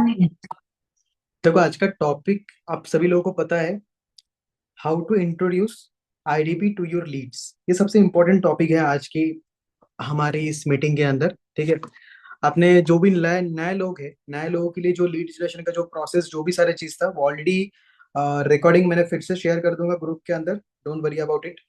देखो, आज का टॉपिक आप सभी लोगों को पता है। How to introduce IDP to your leads. ये सबसे इंपॉर्टेंट टॉपिक है आज की हमारी इस मीटिंग के अंदर। ठीक है। अपने जो भी नए नए लोग हैं, नए लोगों के लिए जो लीड जनरेशन का जो प्रोसेस, जो भी सारे चीज था, वो ऑलरेडी रिकॉर्डिंग मैंने फिर से शेयर कर दूंगा ग्रुप के अंदर। Don't worry about it.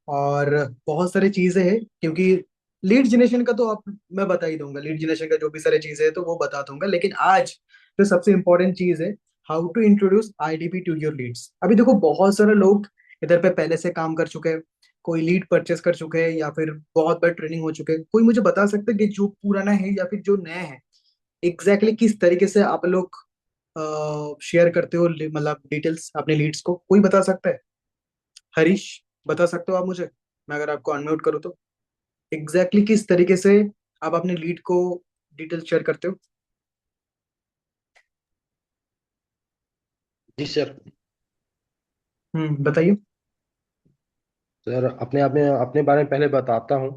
और बहुत सारी चीजें हैं, क्योंकि लीड जनरेशन का तो आप मैं बता ही दूंगा। लीड जनरेशन का जो भी सारी चीजें हैं तो वो बता दूंगा, लेकिन आज जो सबसे इंपॉर्टेंट चीज है, how to introduce IDP to your leads. अभी देखो, बहुत सारे लोग इधर पे पहले से काम कर चुके हैं। कोई लीड परचेस कर चुके हैं, या फिर बहुत बार ट्रेनिंग हो चुके हैं। कोई मुझे बता सकता है कि जो पुराना है या फिर जो नया है, एग्जैक्टली किस तरीके से आप लोग शेयर करते हो, मतलब डिटेल्स अपने लीड्स को? कोई बता सकता है? हरीश, बता सकते हो आप मुझे? मैं अगर आपको अनम्यूट करूँ तो एग्जैक्टली किस तरीके से आप अपने लीड को डिटेल शेयर करते हो? जी सर। बताइए। सर अपने बारे में पहले बताता हूँ।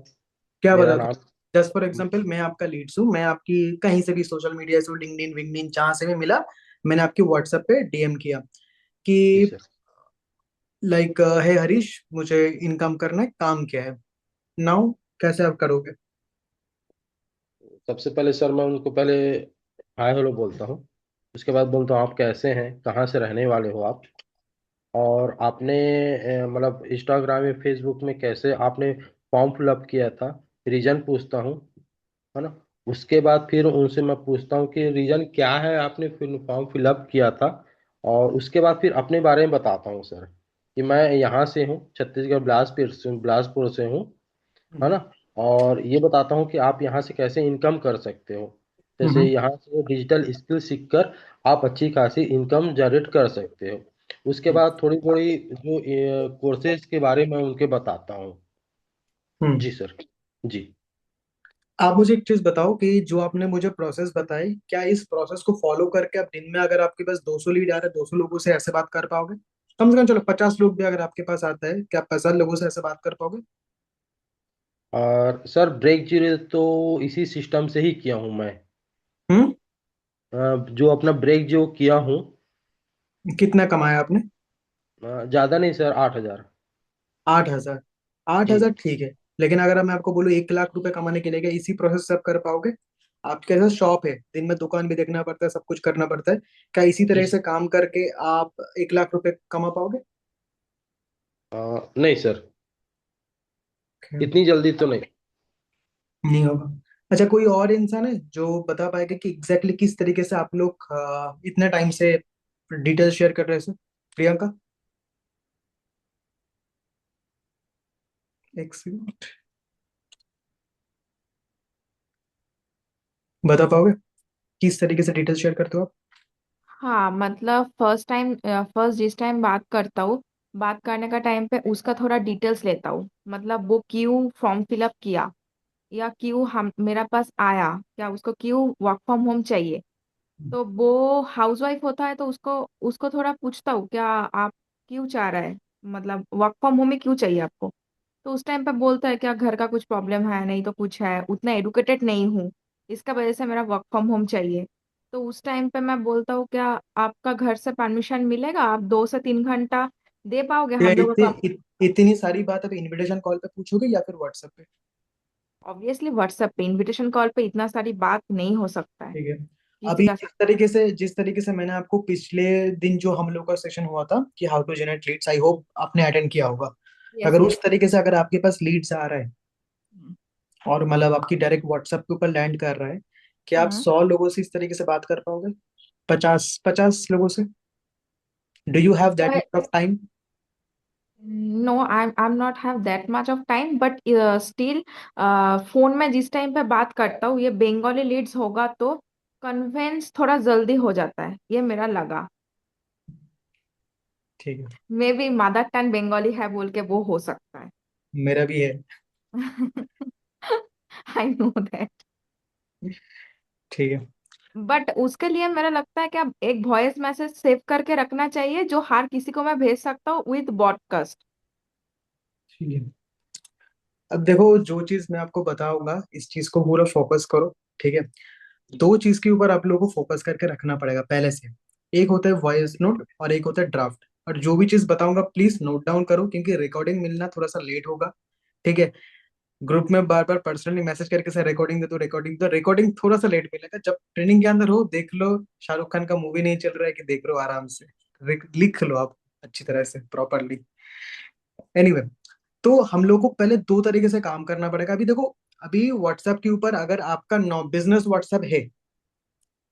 क्या मेरा बताते नाम हो? जस्ट फॉर एग्जाम्पल, मैं आपका लीड्स हूँ। मैं आपकी कहीं से भी सोशल मीडिया से, लिंक्डइन विंक्डइन जहां से भी मिला, मैंने आपकी व्हाट्सएप पे डीएम किया कि जी सर। लाइक, हे हरीश, मुझे इनकम करना है, काम क्या है? नाउ कैसे आप करोगे? सबसे पहले सर मैं उनको पहले हाय हेलो बोलता हूँ। उसके बाद बोलता हूँ आप कैसे हैं, कहाँ से रहने वाले हो आप, और आपने मतलब इंस्टाग्राम या फेसबुक में कैसे आपने फॉर्म फिलअप किया था, रीजन पूछता हूँ, है ना। उसके बाद फिर उनसे मैं पूछता हूँ कि रीजन क्या है आपने फिर फॉर्म फिलअप किया था। और उसके बाद फिर अपने बारे में बताता हूँ सर कि मैं यहाँ से हूँ, छत्तीसगढ़ बिलासपुर से हूँ, है हम्म। ना। और ये बताता हूँ कि आप यहाँ से कैसे इनकम कर सकते हो। जैसे हम्म। यहाँ से डिजिटल स्किल सीखकर आप अच्छी खासी इनकम जनरेट कर सकते हो। उसके बाद थोड़ी थोड़ी जो कोर्सेज के बारे में उनके बताता हूँ। हम्म। जी सर। जी। आप मुझे एक चीज बताओ कि जो आपने मुझे प्रोसेस बताई, क्या इस प्रोसेस को फॉलो करके आप दिन में, अगर आपके पास 200 लीड आ रहे हैं, 200 लोगों से ऐसे बात कर पाओगे? कम से कम चलो 50 लोग भी अगर आपके पास आता है, क्या आप 50 लोगों से ऐसे बात कर पाओगे? और सर ब्रेक जीरो तो इसी सिस्टम से ही किया हूँ मैं। हम्म। जो अपना ब्रेक जो किया हूँ, कितना कमाया आपने? ज़्यादा नहीं सर, 8,000। 8,000? आठ जी। हजार ठीक है। लेकिन अगर मैं आपको बोलूँ 1 लाख रुपए कमाने के लिए, क्या इसी प्रोसेस से आप कर पाओगे? आपके पास शॉप है, दिन में दुकान भी देखना पड़ता है, सब कुछ करना पड़ता है। क्या इसी जी तरह सर। से काम करके आप 1 लाख रुपए कमा पाओगे? नहीं सर, इतनी जल्दी तो नहीं। नहीं होगा। अच्छा, कोई और इंसान है जो बता पाएगा कि एग्जैक्टली किस तरीके से आप लोग इतने टाइम से डिटेल शेयर कर रहे हैं? प्रियंका, एक सेकंड, बता पाओगे किस तरीके से डिटेल शेयर करते हो आप? हाँ, मतलब फर्स्ट जिस टाइम बात करता हूँ, बात करने का टाइम पे उसका थोड़ा डिटेल्स लेता हूँ। मतलब वो क्यों फॉर्म फिलअप किया, या क्यों हम मेरा पास आया, क्या उसको क्यों वर्क फ्रॉम होम चाहिए। तो वो हाउसवाइफ होता है तो उसको उसको थोड़ा पूछता हूँ, क्या आप क्यों चाह रहे हैं, मतलब वर्क फ्रॉम होम में क्यों चाहिए आपको। तो उस टाइम पे बोलता है क्या घर का कुछ प्रॉब्लम है, नहीं तो कुछ है, उतना एडुकेटेड नहीं हूँ, इसका वजह से मेरा वर्क फ्रॉम होम चाहिए। तो उस टाइम पे मैं बोलता हूँ, क्या आपका घर से परमिशन मिलेगा, आप 2 से 3 घंटा दे पाओगे या हम लोगों को। इतनी सारी बात आप इनविटेशन कॉल पे पूछोगे या फिर व्हाट्सएप पे? ऑब्वियसली व्हाट्सएप पे, इनविटेशन कॉल पे इतना सारी बात नहीं हो सकता है ठीक है। किसी अभी का। जिस तरीके से मैंने आपको पिछले दिन जो हम लोग का सेशन हुआ था कि how to generate leads, I hope आपने अटेंड किया होगा। यस अगर यस। उस तरीके से अगर आपके पास लीड्स आ रहा है, और मतलब आपकी डायरेक्ट व्हाट्सएप के ऊपर लैंड कर रहा है, क्या आप हम्म। 100 लोगों से इस तरीके से बात कर पाओगे? 50 50 लोगों से? Do you have that much of time? No, I am not have that much of time, but still phone में जिस टाइम पे बात करता हूँ, ये बंगाली लीड्स होगा तो कन्वेंस थोड़ा जल्दी हो जाता है, ये मेरा लगा। ठीक है। May be mother tongue Bengali है बोल के वो हो सकता है। मेरा भी है। I know that. ठीक है। बट उसके लिए मेरा लगता है कि अब एक वॉइस मैसेज सेव करके रखना चाहिए जो हर किसी को मैं भेज सकता हूँ विद पॉडकास्ट। ठीक है। अब देखो, जो चीज मैं आपको बताऊंगा, इस चीज को पूरा फोकस करो। ठीक है। दो चीज के ऊपर आप लोगों को फोकस करके रखना पड़ेगा पहले से। एक होता है वॉइस नोट और एक होता है ड्राफ्ट। और जो भी चीज बताऊंगा प्लीज नोट डाउन करो, क्योंकि रिकॉर्डिंग मिलना थोड़ा सा लेट होगा। ठीक है। ग्रुप में बार बार पर्सनली मैसेज करके सर रिकॉर्डिंग दे दो, रिकॉर्डिंग तो रिकॉर्डिंग थोड़ा सा लेट मिलेगा। जब ट्रेनिंग के अंदर हो देख लो, शाहरुख खान का मूवी नहीं चल रहा है कि देख लो आराम से, लिख लो आप अच्छी तरह से प्रॉपरली। एनीवे, तो हम लोग को पहले दो तरीके से काम करना पड़ेगा। अभी देखो, अभी व्हाट्सएप के ऊपर अगर आपका बिजनेस व्हाट्सएप है,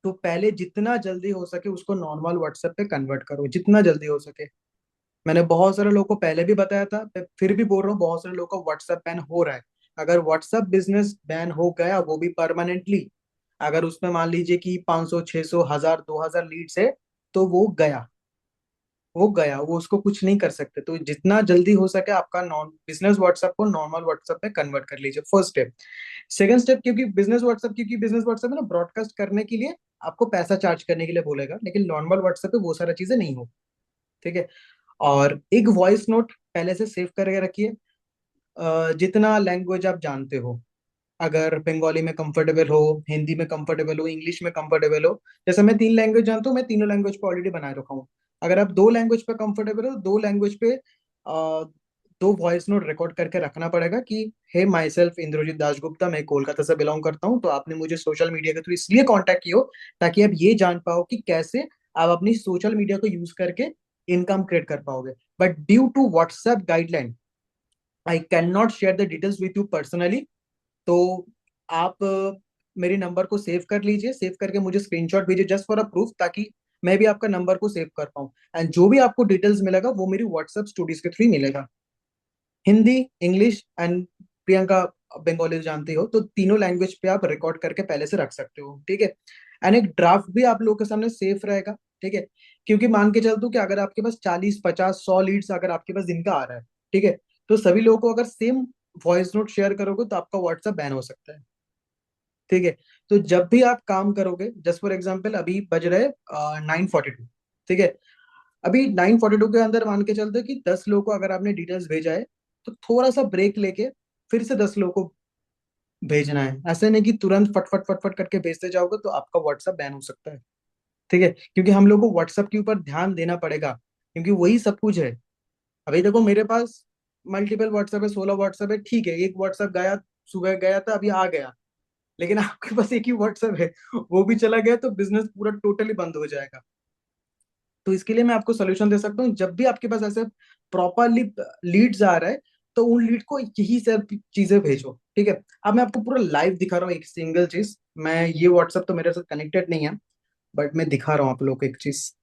तो पहले जितना जल्दी हो सके उसको नॉर्मल व्हाट्सएप पे कन्वर्ट करो, जितना जल्दी हो सके। मैंने बहुत सारे लोगों को पहले भी बताया था, मैं फिर भी बोल रहा हूँ, बहुत सारे लोगों का व्हाट्सएप बैन हो रहा है। अगर व्हाट्सएप बिजनेस बैन हो गया, वो भी परमानेंटली, अगर उसमें मान लीजिए कि 500 600 1000 2000 लीड्स है, तो वो गया, वो गया, वो उसको कुछ नहीं कर सकते। तो जितना जल्दी हो सके आपका नॉन बिजनेस व्हाट्सएप को नॉर्मल व्हाट्सएप में कन्वर्ट कर लीजिए, फर्स्ट स्टेप। सेकंड स्टेप, क्योंकि बिजनेस व्हाट्सएप है ना, ब्रॉडकास्ट करने के लिए आपको पैसा चार्ज करने के लिए बोलेगा, लेकिन नॉर्मल व्हाट्सएप पे वो सारा चीजें नहीं हो। ठीक है। और एक वॉइस नोट पहले से सेव करके रखिए। जितना लैंग्वेज आप जानते हो, अगर बंगाली में कंफर्टेबल हो, हिंदी में कंफर्टेबल हो, इंग्लिश में कंफर्टेबल हो, जैसे मैं 3 लैंग्वेज जानता हूँ, मैं तीनों लैंग्वेज पे ऑलरेडी बना रखा हूँ। अगर आप 2 लैंग्वेज पे कंफर्टेबल हो, 2 लैंग्वेज पे दो वॉइस नोट रिकॉर्ड करके रखना पड़ेगा कि हे माई सेल्फ इंद्रजीत दासगुप्ता, मैं कोलकाता से बिलोंग करता हूँ, तो आपने मुझे सोशल मीडिया के थ्रू इसलिए कांटेक्ट किया हो ताकि आप ये जान पाओ कि कैसे आप अपनी सोशल मीडिया को यूज करके इनकम क्रिएट कर पाओगे। But due to WhatsApp guideline, I can not share the details with you personally. तो आप मेरे नंबर को सेव कर लीजिए, सेव करके मुझे स्क्रीनशॉट भेजिए जस्ट फॉर अ प्रूफ, ताकि मैं भी आपका नंबर को सेव कर पाऊँ। एंड जो भी आपको डिटेल्स मिलेगा वो मेरी व्हाट्सएप स्टोरीज के थ्रू ही मिलेगा। हिंदी, इंग्लिश एंड प्रियंका बंगाली जानती हो, तो तीनों लैंग्वेज पे आप रिकॉर्ड करके पहले से रख सकते हो। ठीक है। एंड एक ड्राफ्ट भी आप लोगों के सामने सेफ रहेगा। ठीक है। क्योंकि मान के चलते हो कि अगर आपके पास 40 50 100 लीड्स अगर आपके पास दिन का आ रहा है, ठीक है, तो सभी लोगों को अगर सेम वॉइस नोट शेयर करोगे तो आपका व्हाट्सएप बैन हो सकता है। ठीक है। तो जब भी आप काम करोगे, जस्ट फॉर एग्जाम्पल अभी बज रहे 9:42, ठीक है, अभी 9:42 के अंदर मान के चलते कि 10 लोगों को अगर आपने डिटेल्स भेजा है, तो थोड़ा सा ब्रेक लेके फिर से 10 लोगों को भेजना है। ऐसे नहीं कि तुरंत फटफट फटफट करके भेजते जाओगे तो आपका व्हाट्सएप बैन हो सकता है। ठीक है। क्योंकि हम लोग को व्हाट्सएप के ऊपर ध्यान देना पड़ेगा, क्योंकि वही सब कुछ है। अभी देखो मेरे पास मल्टीपल व्हाट्सएप है, 16 व्हाट्सएप है, ठीक है, एक व्हाट्सएप गया, सुबह गया था, अभी आ गया, लेकिन आपके पास एक ही व्हाट्सएप है, वो भी चला गया तो बिजनेस पूरा टोटली बंद हो जाएगा। तो इसके लिए मैं आपको सोल्यूशन दे सकता हूँ, जब भी आपके पास ऐसे प्रॉपरली लीड्स आ रहा है, तो उन लीड को यही सब चीजें भेजो। ठीक है। अब मैं आपको पूरा लाइव दिखा रहा हूँ एक सिंगल चीज। मैं ये व्हाट्सएप तो मेरे साथ कनेक्टेड नहीं है, बट मैं दिखा रहा हूँ आप लोग को एक चीज।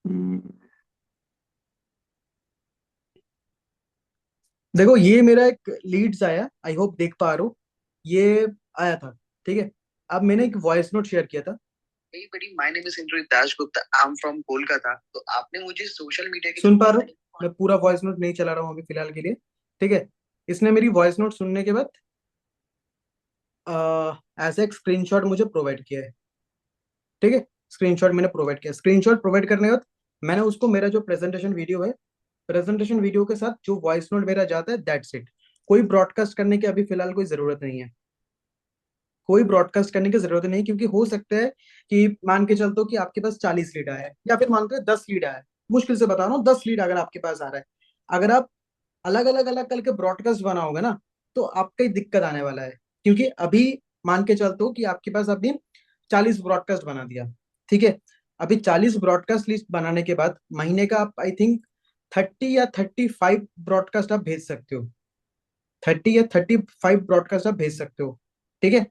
हम्म, देखो ये मेरा एक लीड्स आया, आई होप देख पा रहे हो, ये आया था। ठीक है। अब मैंने एक वॉइस नोट शेयर किया था। Hey buddy, my name is Indra Das Gupta. I'm from Kolkata. तो आपने मुझे सोशल मीडिया के सुन पा रहे हो? मैं पूरा वॉइस नोट नहीं चला रहा हूँ अभी फिलहाल के लिए। ठीक है। इसने मेरी वॉइस नोट सुनने के बाद ऐसा एक स्क्रीनशॉट मुझे प्रोवाइड किया है। ठीक है। स्क्रीनशॉट मैंने प्रोवाइड किया, स्क्रीनशॉट प्रोवाइड करने के बाद मैंने उसको मेरा जो प्रेजेंटेशन वीडियो है, प्रेजेंटेशन वीडियो के साथ जो वॉइस नोट मेरा जाता है, दैट्स इट। कोई ब्रॉडकास्ट करने की अभी फिलहाल कोई जरूरत नहीं है। कोई ब्रॉडकास्ट करने की जरूरत नहीं, क्योंकि हो सकता है कि मान के चलते हो कि आपके पास 40 लीड आया है, या फिर मानते हैं 10 लीड आया है, मुश्किल से बता रहा हूँ, 10 लीड अगर आपके पास आ रहा है, अगर आप अलग अलग करके ब्रॉडकास्ट बनाओगे ना, तो आपका ही दिक्कत आने वाला है। क्योंकि अभी मान के चलते हो कि आपके पास अभी 40 ब्रॉडकास्ट बना दिया। ठीक है। अभी 40 ब्रॉडकास्ट लिस्ट बनाने के बाद महीने का आप आई थिंक 30 या 35 ब्रॉडकास्ट आप भेज सकते हो। 30 या 35 ब्रॉडकास्ट आप भेज सकते हो। ठीक है।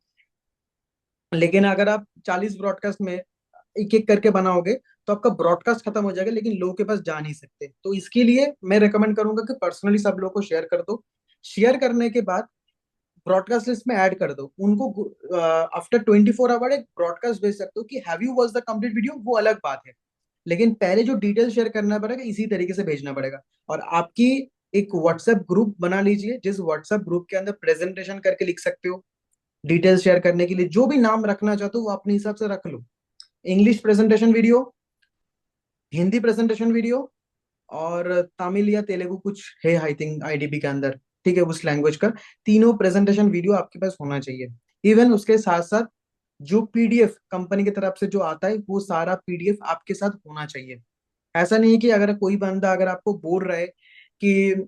लेकिन अगर आप 40 ब्रॉडकास्ट में एक एक करके बनाओगे, तो आपका ब्रॉडकास्ट खत्म हो जाएगा, लेकिन लोगों के पास जा नहीं सकते। तो इसके लिए मैं रेकमेंड करूंगा कि पर्सनली सब लोगों को शेयर कर दो। शेयर करने के बाद ब्रॉडकास्ट लिस्ट में ऐड कर दो उनको। आफ्टर 24 आवर एक ब्रॉडकास्ट भेज सकते हो कि have you watch the complete video, वो अलग बात है, लेकिन पहले जो डिटेल शेयर करना पड़ेगा इसी तरीके से भेजना पड़ेगा। और आपकी एक व्हाट्सएप ग्रुप बना लीजिए, जिस व्हाट्सएप ग्रुप के अंदर प्रेजेंटेशन करके लिख सकते हो। डिटेल्स शेयर करने के लिए जो भी नाम रखना चाहते हो वो अपने हिसाब से रख लो। English presentation video, Hindi presentation video, और तमिल या तेलुगु कुछ है आई थिंक आईडीपी के अंदर। ठीक है, उस लैंग्वेज का तीनों प्रेजेंटेशन वीडियो आपके पास होना चाहिए। इवन उसके साथ साथ जो पीडीएफ कंपनी की तरफ से जो आता है वो सारा पीडीएफ आपके साथ होना चाहिए। ऐसा नहीं है कि अगर कोई बंदा अगर आपको बोल रहा है कि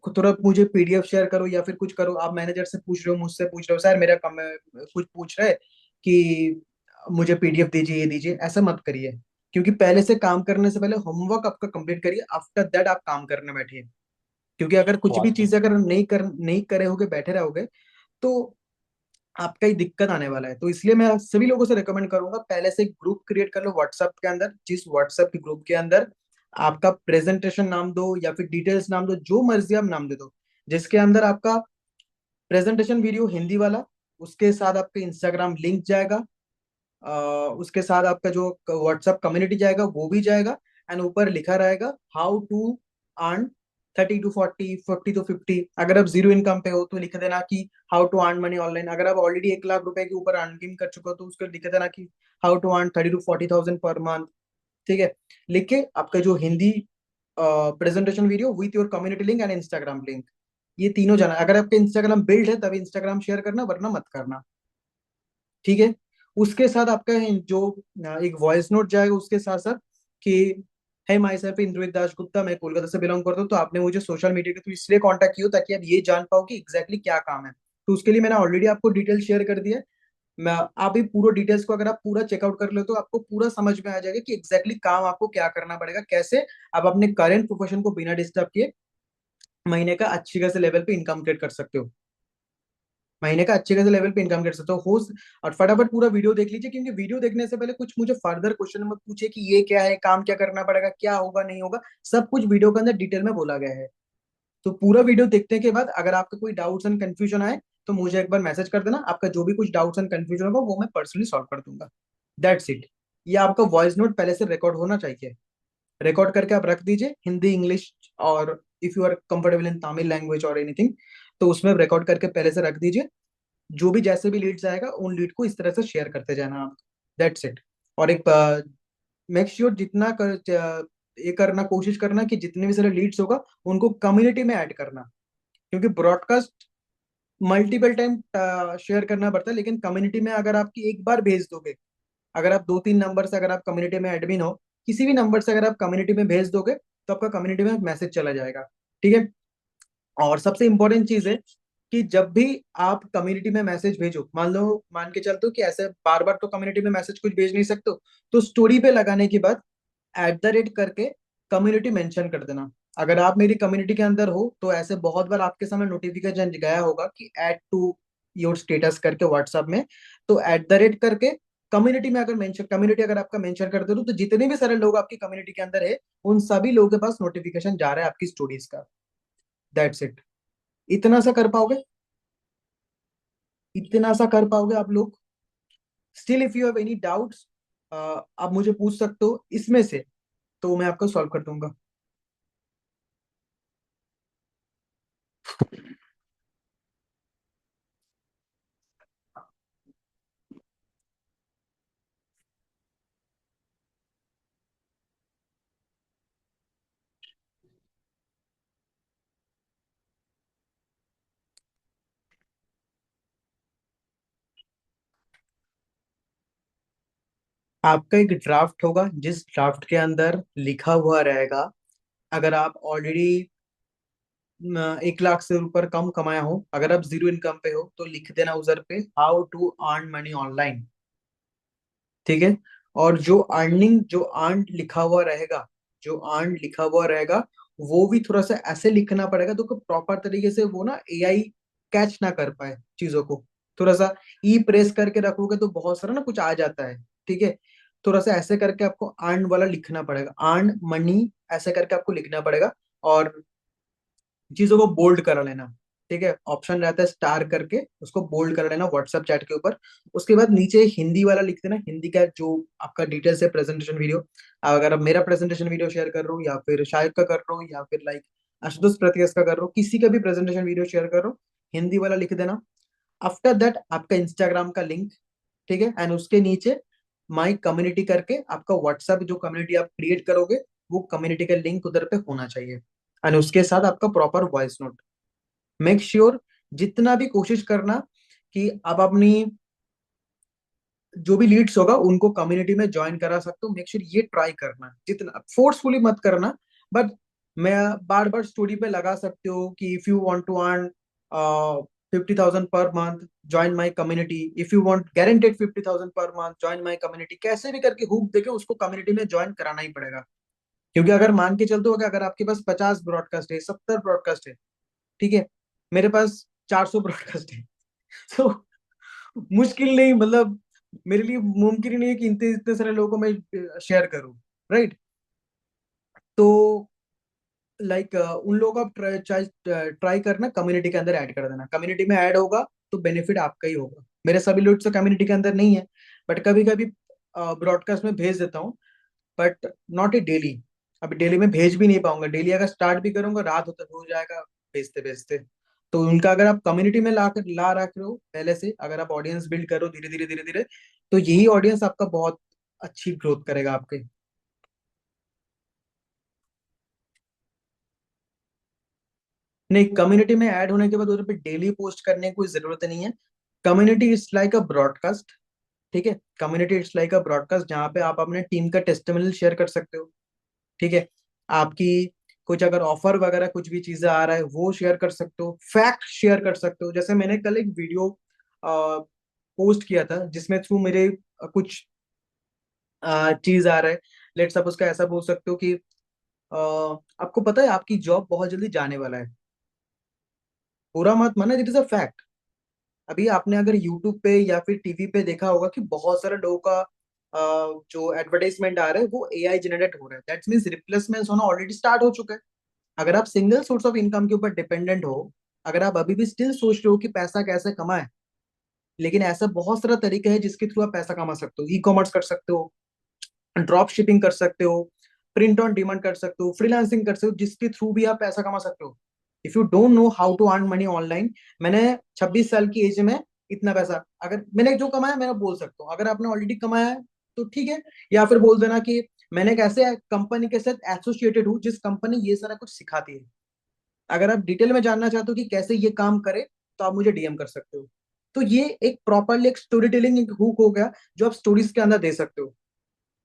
थोड़ा मुझे पीडीएफ शेयर करो या फिर कुछ करो, आप मैनेजर से पूछ रहे हो, मुझसे पूछ रहे हो, सर मेरा कुछ पूछ रहा है कि मुझे पीडीएफ दीजिए, ये दीजिए, ऐसा मत करिए। क्योंकि पहले से काम करने से पहले होमवर्क आपका कंप्लीट करिए, आफ्टर दैट आप काम करने बैठिए। क्योंकि अगर कुछ भी वाह। चीज अगर नहीं करे होगे, बैठे रहोगे, तो आपका ही दिक्कत आने वाला है। तो इसलिए मैं सभी लोगों से रिकमेंड करूंगा, पहले से ग्रुप क्रिएट कर लो व्हाट्सएप के अंदर, जिस व्हाट्सएप के ग्रुप के अंदर आपका प्रेजेंटेशन नाम दो या फिर डिटेल्स नाम दो, जो मर्जी आप नाम दे दो, जिसके अंदर आपका प्रेजेंटेशन वीडियो हिंदी वाला, उसके साथ आपका इंस्टाग्राम लिंक जाएगा, उसके साथ आपका जो व्हाट्सएप कम्युनिटी जाएगा वो भी जाएगा, एंड ऊपर लिखा रहेगा how to earn 30 to 40, 40 to 50। अगर आप जीरो इनकम पे हो तो लिख देना कि how to earn money online. अगर आप ऑलरेडी 1 लाख रुपए के ऊपर अर्निंग कर चुके हो तो उसको लिख देना कि how to earn 30 to 40 thousand per month. ठीक है, लिख के आपका जो Hindi presentation video with your community link and Instagram link, ये तीनों जाना। अगर आपका इंस्टाग्राम बिल्ड है तभी इंस्टाग्राम शेयर करना, वरना मत करना। ठीक है, उसके साथ आपका जो एक वॉइस नोट जाएगा उसके साथ साथ कि है माई सेल्फ इंद्रजीत दासगुप्ता, मैं कोलकाता से बिलोंग करता हूँ, तो आपने मुझे सोशल मीडिया के थ्रू इसलिए कांटेक्ट किया ताकि आप ये जान पाओ कि एग्जैक्टली क्या काम है। तो उसके लिए मैंने ऑलरेडी आपको डिटेल शेयर कर दिया है। मैं आप भी पूरा डिटेल्स को अगर आप पूरा चेकआउट कर ले तो आपको पूरा समझ में आ जाएगा कि एग्जैक्टली काम आपको क्या करना पड़ेगा, कैसे आप अपने करेंट प्रोफेशन को बिना डिस्टर्ब किए महीने का अच्छी खासे लेवल पे इनकम क्रिएट कर सकते हो। महीने का अच्छे खासे लेवल पे इनकम कर सकते हो। और फटाफट पूरा वीडियो देख लीजिए, क्योंकि वीडियो देखने से पहले कुछ मुझे फर्दर क्वेश्चन मत पूछे कि ये क्या है, काम क्या करना पड़ेगा, क्या होगा नहीं होगा, सब कुछ वीडियो के अंदर डिटेल में बोला गया है। तो पूरा वीडियो देखने के बाद अगर आपका कोई डाउट्स एंड कंफ्यूजन आए तो मुझे एक बार मैसेज कर देना, आपका जो भी कुछ डाउट्स एंड कंफ्यूजन होगा वो मैं पर्सनली सॉल्व कर दूंगा। That's it. ये आपका वॉइस नोट पहले से रिकॉर्ड होना चाहिए, रिकॉर्ड करके आप रख दीजिए, हिंदी, इंग्लिश, और if you are comfortable in Tamil language और एनीथिंग तो उसमें रिकॉर्ड करके पहले से रख दीजिए। जो भी जैसे भी लीड्स आएगा उन लीड को इस तरह से शेयर करते जाना आप। That's it. और एक मेक श्योर जितना ये करना, कोशिश करना कि जितने भी सारे लीड्स होगा उनको कम्युनिटी में ऐड करना। क्योंकि ब्रॉडकास्ट मल्टीपल टाइम शेयर करना पड़ता है, लेकिन कम्युनिटी में अगर आपकी एक बार भेज दोगे, अगर आप 2-3 नंबर से अगर आप कम्युनिटी में एडमिन हो, किसी भी नंबर से अगर आप कम्युनिटी में भेज दोगे तो आपका कम्युनिटी में मैसेज चला जाएगा। ठीक है। और सबसे इंपॉर्टेंट चीज है कि जब भी आप कम्युनिटी में मैसेज भेजो, मान के चलते हो कि ऐसे बार बार तो कम्युनिटी में मैसेज कुछ भेज नहीं सकते हो, तो स्टोरी पे लगाने के बाद @ करके कम्युनिटी मेंशन कर देना। अगर आप मेरी कम्युनिटी के अंदर हो तो ऐसे बहुत बार आपके सामने नोटिफिकेशन गया होगा कि ऐड टू योर स्टेटस करके व्हाट्सएप में, तो @ करके कम्युनिटी में अगर मेंशन, कम्युनिटी अगर आपका मेंशन कर दो तो जितने भी सारे लोग आपकी कम्युनिटी के अंदर है उन सभी लोगों के पास नोटिफिकेशन जा रहा है आपकी स्टोरीज का। That's it. इतना सा कर पाओगे? इतना सा कर पाओगे आप लोग? Still if you have any doubts आप मुझे पूछ सकते हो इसमें से, तो मैं आपको सॉल्व कर दूंगा। आपका एक ड्राफ्ट होगा, जिस ड्राफ्ट के अंदर लिखा हुआ रहेगा, अगर आप ऑलरेडी 1 लाख से ऊपर कम कमाया हो, अगर आप जीरो इनकम पे हो तो लिख देना उधर पे how to earn money online. ठीक है। और जो अर्निंग, जो अर्न लिखा हुआ रहेगा, जो अर्न लिखा हुआ रहेगा वो भी थोड़ा सा ऐसे लिखना पड़ेगा तो प्रॉपर तरीके से वो ना एआई कैच ना कर पाए चीजों को। थोड़ा सा ई प्रेस करके रखोगे तो बहुत सारा ना कुछ आ जाता है। ठीक है। थोड़ा सा ऐसे करके आपको अर्न वाला लिखना पड़ेगा, अर्न मनी ऐसे करके आपको लिखना पड़ेगा। और चीजों को बोल्ड करा लेना। ठीक है, ऑप्शन रहता है स्टार करके, उसको बोल्ड कर लेना व्हाट्सएप चैट के ऊपर। उसके बाद नीचे हिंदी वाला लिख देना, हिंदी का जो आपका डिटेल्स है प्रेजेंटेशन वीडियो, अगर आप मेरा प्रेजेंटेशन वीडियो शेयर कर रहे हो या फिर शायद का कर रहे हो या फिर लाइक आशुतोष प्रत्यक्ष का कर रहे हो, किसी का भी प्रेजेंटेशन वीडियो शेयर कर रहे हो, हिंदी वाला लिख देना। आफ्टर दैट आपका इंस्टाग्राम का लिंक। ठीक है, एंड उसके नीचे माई कम्युनिटी करके आपका व्हाट्सएप जो कम्युनिटी आप क्रिएट करोगे वो कम्युनिटी का लिंक उधर पे होना चाहिए, एंड उसके साथ आपका proper voice note. Make sure जितना भी कोशिश करना कि आप अपनी जो भी लीड्स होगा उनको कम्युनिटी में ज्वाइन करा सकते हो। मेक श्योर ये ट्राई करना, जितना फोर्सफुली मत करना, बट मैं बार बार स्टोरी पे लगा सकते हो कि if you want to earn 50,000 per month join my community, if you want guaranteed 50,000 per month join my community, कैसे भी करके हुक देके उसको कम्युनिटी में ज्वाइन कराना ही पड़ेगा। क्योंकि अगर मान के चलते हो कि अगर आपके पास 50 ब्रॉडकास्ट है, 70 ब्रॉडकास्ट है, ठीक है, मेरे पास 400 ब्रॉडकास्ट है, तो मुश्किल नहीं, मतलब मेरे लिए मुमकिन ही नहीं है कि इतने इतने सारे लोगों को मैं शेयर करूं, राइट। तो लाइक उन लोगों को आप ट्राई करना कम्युनिटी के अंदर ऐड कर देना। कम्युनिटी में ऐड होगा तो बेनिफिट आपका ही होगा। मेरे सभी लोग तो कम्युनिटी के अंदर नहीं है, बट कभी कभी ब्रॉडकास्ट में भेज देता हूँ, बट नॉट ए डेली। अभी डेली में भेज भी नहीं पाऊंगा, डेली अगर स्टार्ट भी करूंगा रात होता हो जाएगा भेजते भेजते। तो उनका अगर आप कम्युनिटी में ला रख रहे हो पहले से, अगर आप ऑडियंस बिल्ड करो धीरे धीरे धीरे धीरे, तो यही ऑडियंस आपका बहुत अच्छी ग्रोथ करेगा आपके। नहीं, कम्युनिटी में ऐड होने के बाद उधर पे डेली पोस्ट करने की कोई जरूरत नहीं है। Community is like a broadcast, ठीक है। Community it's like a broadcast जहाँ पे आप अपने टीम का टेस्टिमोनियल शेयर कर सकते हो, ठीक है। आपकी कुछ अगर ऑफर वगैरह कुछ भी चीजें आ रहा है वो शेयर कर सकते हो, फैक्ट शेयर कर सकते हो। जैसे मैंने कल एक वीडियो पोस्ट किया था जिसमें थ्रू मेरे कुछ चीज आ रहा है। लेट सपोज का ऐसा बोल सकते हो कि आपको पता है आपकी जॉब बहुत जल्दी जाने वाला है। बुरा मत माना, इट इज अ फैक्ट। अभी आपने अगर यूट्यूब पे या फिर टीवी पे देखा होगा कि बहुत सारे लोगों का जो एडवर्टाइजमेंट आ रहा है वो एआई जनरेट हो रहा है। दैट्स मीन्स रिप्लेसमेंट होना ऑलरेडी स्टार्ट हो चुका है। अगर आप सिंगल सोर्स ऑफ इनकम के ऊपर डिपेंडेंट हो, अगर आप अभी भी स्टिल सोच रहे हो कि पैसा कैसे कमाए, लेकिन ऐसा बहुत सारा तरीका है जिसके थ्रू आप पैसा कमा सकते हो। ई कॉमर्स कर सकते हो, ड्रॉप शिपिंग कर सकते हो, प्रिंट ऑन डिमांड कर सकते हो, फ्रीलांसिंग कर सकते हो, जिसके थ्रू भी आप पैसा कमा सकते हो। If you don't know how to earn money online, मैंने 26 साल की एज में इतना पैसा, अगर मैंने जो कमाया मैं बोल सकता हूँ, अगर आपने ऑलरेडी कमाया है तो ठीक है। या फिर बोल देना कि मैंने एक ऐसे कंपनी के साथ एसोसिएटेड हूँ जिस कंपनी ये सारा कुछ सिखाती है। अगर आप डिटेल में जानना चाहते हो कि कैसे ये काम करे, तो आप मुझे डीएम कर सकते हो। तो ये एक प्रॉपरली एक स्टोरी टेलिंग एक हुक हो गया जो आप स्टोरीज के अंदर दे सकते हो।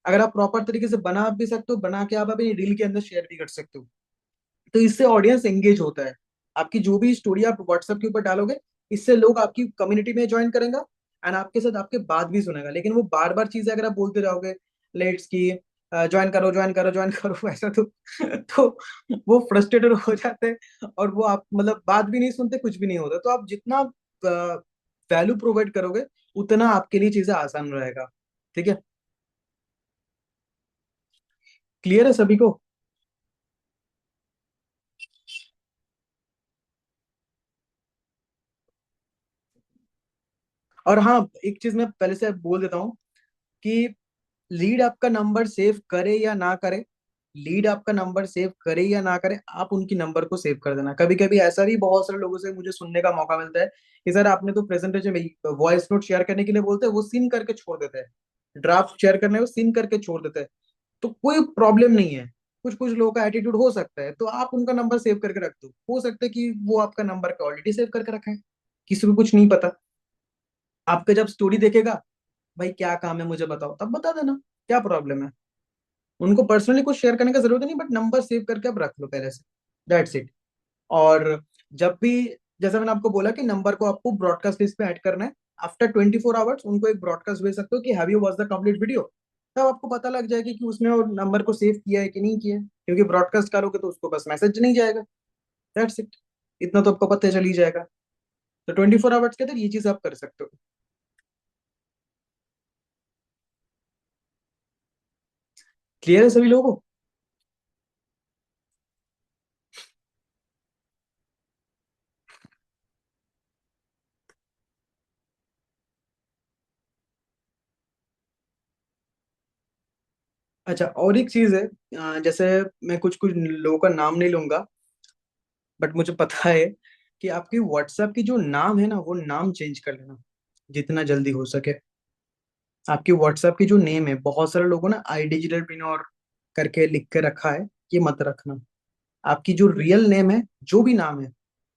अगर आप प्रॉपर तरीके से बना भी सकते हो, बना के आप अपनी रील के अंदर शेयर भी कर सकते हो। तो इससे ऑडियंस एंगेज होता है। आपकी जो भी स्टोरी आप व्हाट्सएप के ऊपर डालोगे, इससे लोग आपकी कम्युनिटी में ज्वाइन करेंगे एंड आपके साथ आपके बात भी सुनेगा। लेकिन वो बार बार चीजें अगर आप बोलते रहोगे, लेट्स की ज्वाइन करो ज्वाइन करो ज्वाइन करो ऐसा, तो वो फ्रस्ट्रेटेड हो जाते हैं और वो आप मतलब बात भी नहीं सुनते, कुछ भी नहीं होता। तो आप जितना वैल्यू प्रोवाइड करोगे उतना आपके लिए चीजें आसान रहेगा, ठीक है। क्लियर है सभी को? और हाँ, एक चीज मैं पहले से बोल देता हूँ कि लीड आपका नंबर सेव करे या ना करे, लीड आपका नंबर सेव करे या ना करे, आप उनकी नंबर को सेव कर देना। कभी कभी ऐसा भी बहुत सारे लोगों से मुझे सुनने का मौका मिलता है कि सर आपने तो प्रेजेंटेशन में वॉइस नोट शेयर करने के लिए बोलते हैं, वो सीन करके छोड़ देते हैं, ड्राफ्ट शेयर करने को सीन करके छोड़ देते हैं। तो कोई प्रॉब्लम नहीं है। कुछ कुछ लोगों का एटीट्यूड हो सकता है, तो आप उनका नंबर सेव करके रख दो। हो सकता है कि वो आपका नंबर ऑलरेडी सेव करके रखा है, किसी को कुछ नहीं पता। आपका जब स्टोरी देखेगा, भाई क्या काम है मुझे बताओ, तब बता देना, क्या प्रॉब्लम है। उनको पर्सनली कुछ शेयर करने का जरूरत नहीं, बट नंबर सेव करके आप रख लो पहले से, दैट्स इट। और जब भी, जैसा मैंने आपको बोला कि नंबर को आपको ब्रॉडकास्ट लिस्ट पे ऐड करना है, आफ्टर 24 आवर्स उनको एक ब्रॉडकास्ट भेज सकते हो कि have you watch the complete video. तब आपको पता लग जाएगा कि उसने वो नंबर को सेव किया है कि नहीं किया है, क्योंकि ब्रॉडकास्ट करोगे तो उसको बस मैसेज नहीं जाएगा, दैट्स इट। इतना तो आपको पता चल ही जाएगा। तो 24 आवर्स के अंदर ये चीज आप कर सकते हो। क्लियर है सभी लोगों को? अच्छा, और एक चीज है, जैसे मैं कुछ कुछ लोगों का नाम नहीं लूंगा, बट मुझे पता है कि आपकी व्हाट्सएप की जो नाम है ना, वो नाम चेंज कर लेना जितना जल्दी हो सके। आपकी व्हाट्सएप की जो नेम है, बहुत सारे लोगों ने आई डिजिटल प्रिन्योर करके लिख के रखा है, ये मत रखना। आपकी जो रियल नेम है, जो भी नाम है,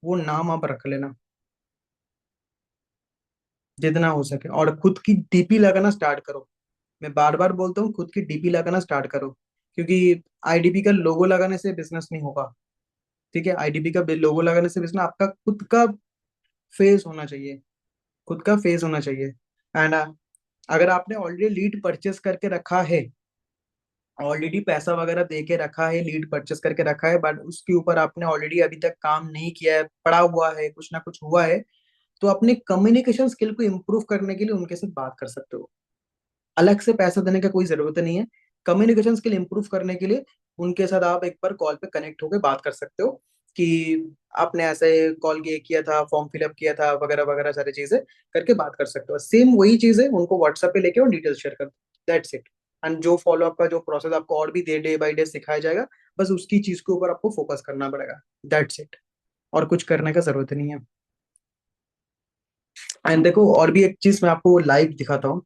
वो नाम आप रख लेना जितना हो सके, और खुद की डीपी लगाना स्टार्ट करो। मैं बार बार बोलता हूँ, खुद की डीपी लगाना स्टार्ट करो, क्योंकि आईडीपी का लोगो लगाने से बिजनेस नहीं होगा। ठीक है, आईडीपी का लोगो लगाने से बिजनेस, आपका खुद का फेस होना चाहिए, खुद का फेस होना चाहिए। एंड अगर आपने ऑलरेडी लीड परचेस करके रखा है, ऑलरेडी पैसा वगैरह दे के रखा है, लीड परचेस करके रखा है, बट उसके ऊपर आपने ऑलरेडी अभी तक काम नहीं किया है, पड़ा हुआ है, कुछ ना कुछ हुआ है, तो अपने कम्युनिकेशन स्किल को इम्प्रूव करने के लिए उनके साथ बात कर सकते हो। अलग से पैसा देने का कोई जरूरत नहीं है। कम्युनिकेशन स्किल इंप्रूव करने के लिए उनके साथ आप एक बार कॉल पे कनेक्ट होकर बात कर सकते हो कि आपने ऐसे कॉल किया था, फॉर्म फिलअप किया था, वगैरह वगैरह सारी चीजें करके बात कर सकते हो। सेम वही चीजें उनको व्हाट्सएप पे लेके और डिटेल्स शेयर कर, दैट्स इट। एंड जो फॉलो अप का जो प्रोसेस आपको और भी डे बाई डे सिखाया जाएगा, बस उसकी चीज के ऊपर आपको फोकस करना पड़ेगा, दैट्स इट। और कुछ करने का जरूरत नहीं है। एंड देखो, और भी एक चीज मैं आपको लाइव दिखाता हूँ।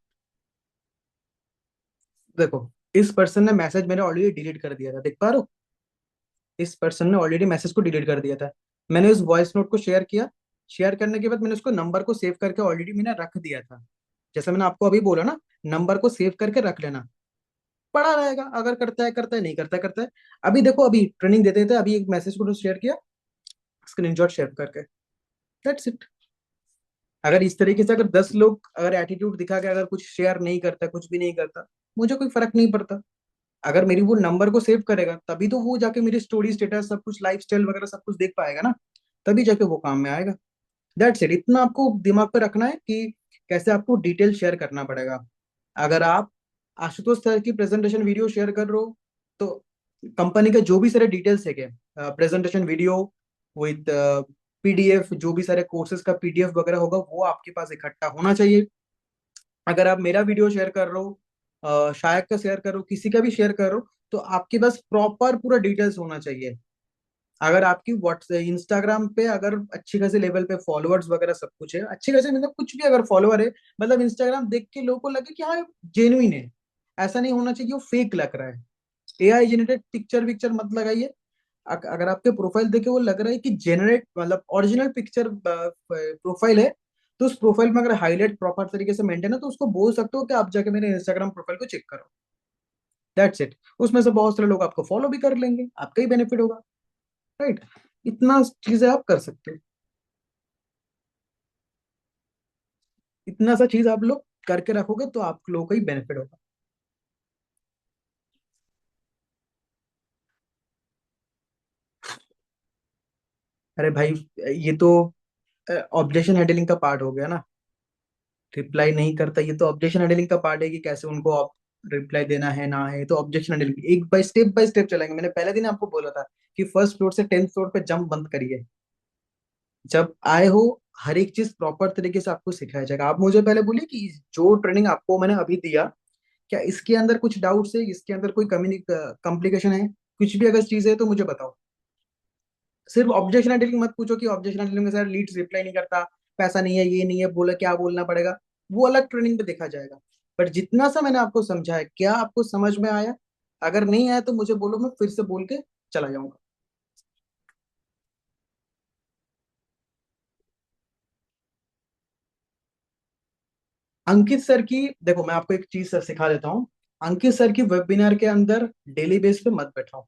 देखो, इस पर्सन ने मैसेज मैंने ऑलरेडी डिलीट कर दिया था, देख पा रहे हो? इस पर्सन ने ऑलरेडी मैसेज को डिलीट कर दिया था। मैंने उस वॉइस नोट को शेयर किया, शेयर करने के बाद मैंने उसको नंबर को सेव करके ऑलरेडी मैंने रख दिया था। जैसे मैंने आपको अभी बोला ना, नंबर को सेव करके रख लेना, पड़ा रहेगा, अगर करता है करता है, नहीं करता है करता है। अभी देखो, अभी ट्रेनिंग देते थे, अभी एक मैसेज को शेयर किया, स्क्रीनशॉट शेयर करके, दैट्स इट। अगर इस तरीके से अगर 10 लोग अगर एटीट्यूड दिखा के अगर कुछ शेयर नहीं करता, कुछ भी नहीं करता, मुझे कोई फर्क नहीं पड़ता। अगर मेरी वो नंबर को सेव करेगा तभी तो वो जाके मेरी स्टोरी स्टेटस सब कुछ लाइफ स्टाइल वगैरह सब कुछ देख पाएगा ना, तभी जाके वो काम में आएगा। That's it. इतना आपको दिमाग पे रखना है कि कैसे आपको डिटेल शेयर करना पड़ेगा। अगर आप आशुतोष सर की प्रेजेंटेशन वीडियो शेयर कर रहे हो, तो कंपनी के जो भी सारे डिटेल्स है, प्रेजेंटेशन वीडियो विद पीडीएफ, जो भी सारे कोर्सेज का पीडीएफ वगैरह होगा, वो आपके पास इकट्ठा होना चाहिए। अगर आप मेरा वीडियो शेयर कर रहे हो, शायद का शेयर कर रहे हो, किसी का भी शेयर कर रहे हो, तो आपके पास प्रॉपर पूरा डिटेल्स होना चाहिए। अगर आपकी व्हाट्सएप इंस्टाग्राम पे अगर अच्छी खासी लेवल पे फॉलोअर्स वगैरह सब कुछ है, अच्छी खासी मतलब कुछ भी अगर फॉलोअर है, मतलब इंस्टाग्राम देख के लोगों को लगे कि हाँ जेन्युइन है, ऐसा नहीं होना चाहिए वो फेक लग रहा है। एआई जनरेटेड पिक्चर विक्चर मत लगाइए। अगर आपके प्रोफाइल देखे वो लग रहा है कि जेनरेट मतलब ओरिजिनल पिक्चर प्रोफाइल है, तो उस प्रोफाइल में अगर हाईलाइट प्रॉपर तरीके से मेंटेन है, तो उसको बोल सकते हो कि आप जाके मेरे इंस्टाग्राम प्रोफाइल को चेक करो, दैट्स इट। उसमें से बहुत सारे लोग आपको फॉलो भी कर लेंगे, आपका ही बेनिफिट होगा, राइट? इतना चीजें आप कर सकते हो, इतना सा चीज आप लोग करके रखोगे तो आप लोगों का ही बेनिफिट होगा। अरे भाई, ये तो ऑब्जेक्शन हैंडलिंग का पार्ट हो गया ना। रिप्लाई नहीं करता, ये तो ऑब्जेक्शन हैंडलिंग का पार्ट है कि कैसे उनको आप रिप्लाई देना है ना है, तो ऑब्जेक्शन हैंडलिंग एक बाय स्टेप चलेंगे। मैंने पहले दिन आपको बोला था कि फर्स्ट फ्लोर से 10th फ्लोर पे जंप बंद करिए। जब आए हो, हर एक चीज प्रॉपर तरीके से आपको सिखाया जाएगा। आप मुझे पहले बोलिए कि जो ट्रेनिंग आपको मैंने अभी दिया, क्या इसके अंदर कुछ डाउट्स है, इसके अंदर कोई कम्युनिकेशन है, कुछ भी अगर चीज है तो मुझे बताओ। सिर्फ ऑब्जेक्शन हैंडलिंग मत पूछो कि ऑब्जेक्शन हैंडलिंग में सर लीड्स रिप्लाई नहीं करता, पैसा नहीं है, ये नहीं है, बोला क्या बोलना पड़ेगा, वो अलग ट्रेनिंग पे देखा जाएगा। पर जितना सा मैंने आपको समझाया, क्या आपको समझ में आया? अगर नहीं आया तो मुझे बोलो, मैं फिर से बोल के चला जाऊंगा। अंकित सर की, देखो मैं आपको एक चीज सिखा देता हूँ। अंकित सर की वेबिनार के अंदर डेली बेस पे मत बैठाओ।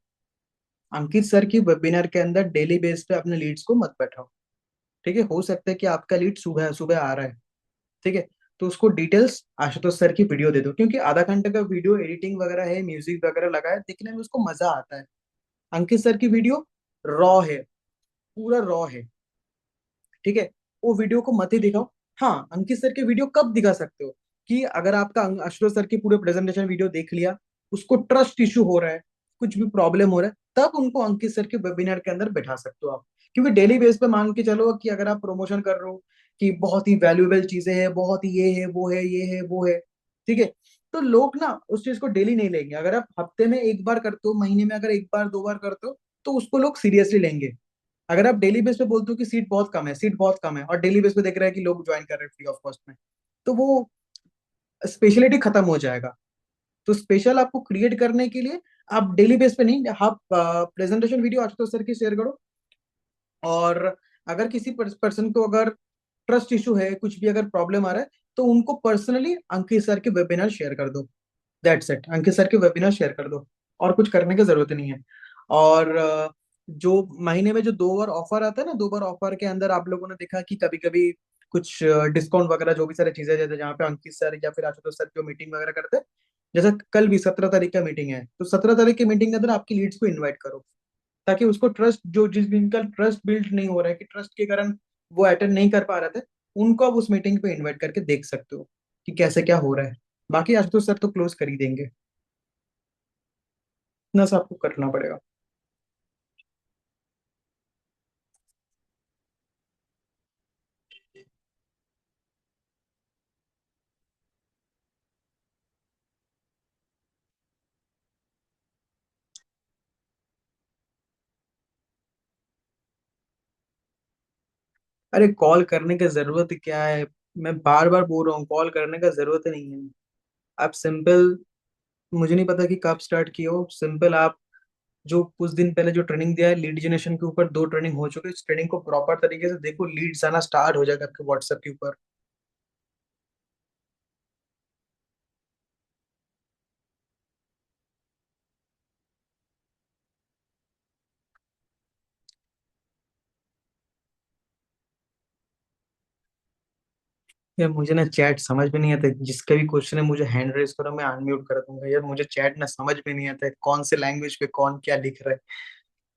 अंकित सर की वेबिनार के अंदर डेली बेस पे अपने लीड्स को मत बैठाओ। ठीक है, हो सकता है कि आपका लीड सुबह सुबह आ रहा है, ठीक है, तो उसको डिटेल्स आशुतोष सर की वीडियो दे दो, क्योंकि आधा घंटे का वीडियो एडिटिंग वगैरह है, म्यूजिक वगैरह लगा है, देखने में उसको मजा आता है। अंकित सर की वीडियो रॉ है, पूरा रॉ है, ठीक है, वो वीडियो को मत ही दिखाओ। हाँ, अंकित सर के वीडियो कब दिखा सकते हो? कि अगर आपका आशुतोष सर की पूरे प्रेजेंटेशन वीडियो देख लिया, उसको ट्रस्ट इशू हो रहा है, कुछ भी प्रॉब्लम हो रहा है, तब उनको अंकित सर के वेबिनार के अंदर बैठा सकते हो आप। क्योंकि डेली बेस पे मान के चलो कि अगर आप प्रमोशन कर रहे हो कि बहुत ही वैल्यूएबल चीजें हैं, बहुत ही ये है वो है ये है वो है, ठीक है, तो लोग ना उस चीज को डेली नहीं लेंगे। अगर आप हफ्ते में एक बार करते हो, महीने में अगर एक बार दो बार करते हो, तो उसको लोग सीरियसली लेंगे। अगर आप डेली बेस पे बोलते हो कि सीट बहुत कम है, सीट बहुत कम है, और डेली बेस पे देख रहे हैं कि लोग ज्वाइन कर रहे हैं फ्री ऑफ कॉस्ट में, तो वो स्पेशलिटी खत्म हो जाएगा। तो स्पेशल आपको क्रिएट करने के लिए आप डेली बेस पे नहीं, आप प्रेजेंटेशन वीडियो आशुतोष सर की शेयर करो, और अगर किसी पर्सन को अगर ट्रस्ट इशू है, कुछ भी अगर प्रॉब्लम आ रहा है, तो उनको पर्सनली अंकित सर के वेबिनार शेयर कर दो। दैट्स इट, अंकित सर के वेबिनार शेयर कर दो, और कुछ करने की जरूरत नहीं है। और जो महीने में जो 2 बार ऑफर आता है ना, 2 बार ऑफर के अंदर आप लोगों ने देखा कि कभी कभी कुछ डिस्काउंट वगैरह जो भी सारी चीजें, जैसे जहाँ पे अंकित सर या फिर आशुतोष सर जो मीटिंग वगैरह करते हैं, जैसे कल भी 17 तारीख का मीटिंग है, तो 17 तारीख की मीटिंग के अंदर आपकी लीड्स को इन्वाइट करो, ताकि उसको ट्रस्ट, जो जिस दिन का ट्रस्ट बिल्ड नहीं हो रहा है, कि ट्रस्ट के कारण वो अटेंड नहीं कर पा रहे थे, उनको आप उस मीटिंग पे इनवाइट करके देख सकते हो कि कैसे क्या हो रहा है। बाकी आशुतोष सर तो क्लोज कर ही देंगे, इतना सा आपको करना पड़ेगा। अरे कॉल करने की जरूरत क्या है, मैं बार बार बोल रहा हूँ, कॉल करने का जरूरत नहीं है। आप सिंपल, मुझे नहीं पता कि कब स्टार्ट किए हो, सिंपल आप जो कुछ दिन पहले जो ट्रेनिंग दिया है लीड जनरेशन के ऊपर, 2 ट्रेनिंग हो चुके हैं, इस ट्रेनिंग को प्रॉपर तरीके से देखो, लीड्स आना स्टार्ट हो जाएगा आपके व्हाट्सएप के ऊपर। यार मुझे ना चैट समझ में नहीं आता, जिसका भी क्वेश्चन है मुझे हैंड रेज करो, मैं अनम्यूट कर दूंगा। यार मुझे चैट ना समझ में नहीं आता है, कौन से लैंग्वेज पे कौन क्या लिख रहा है,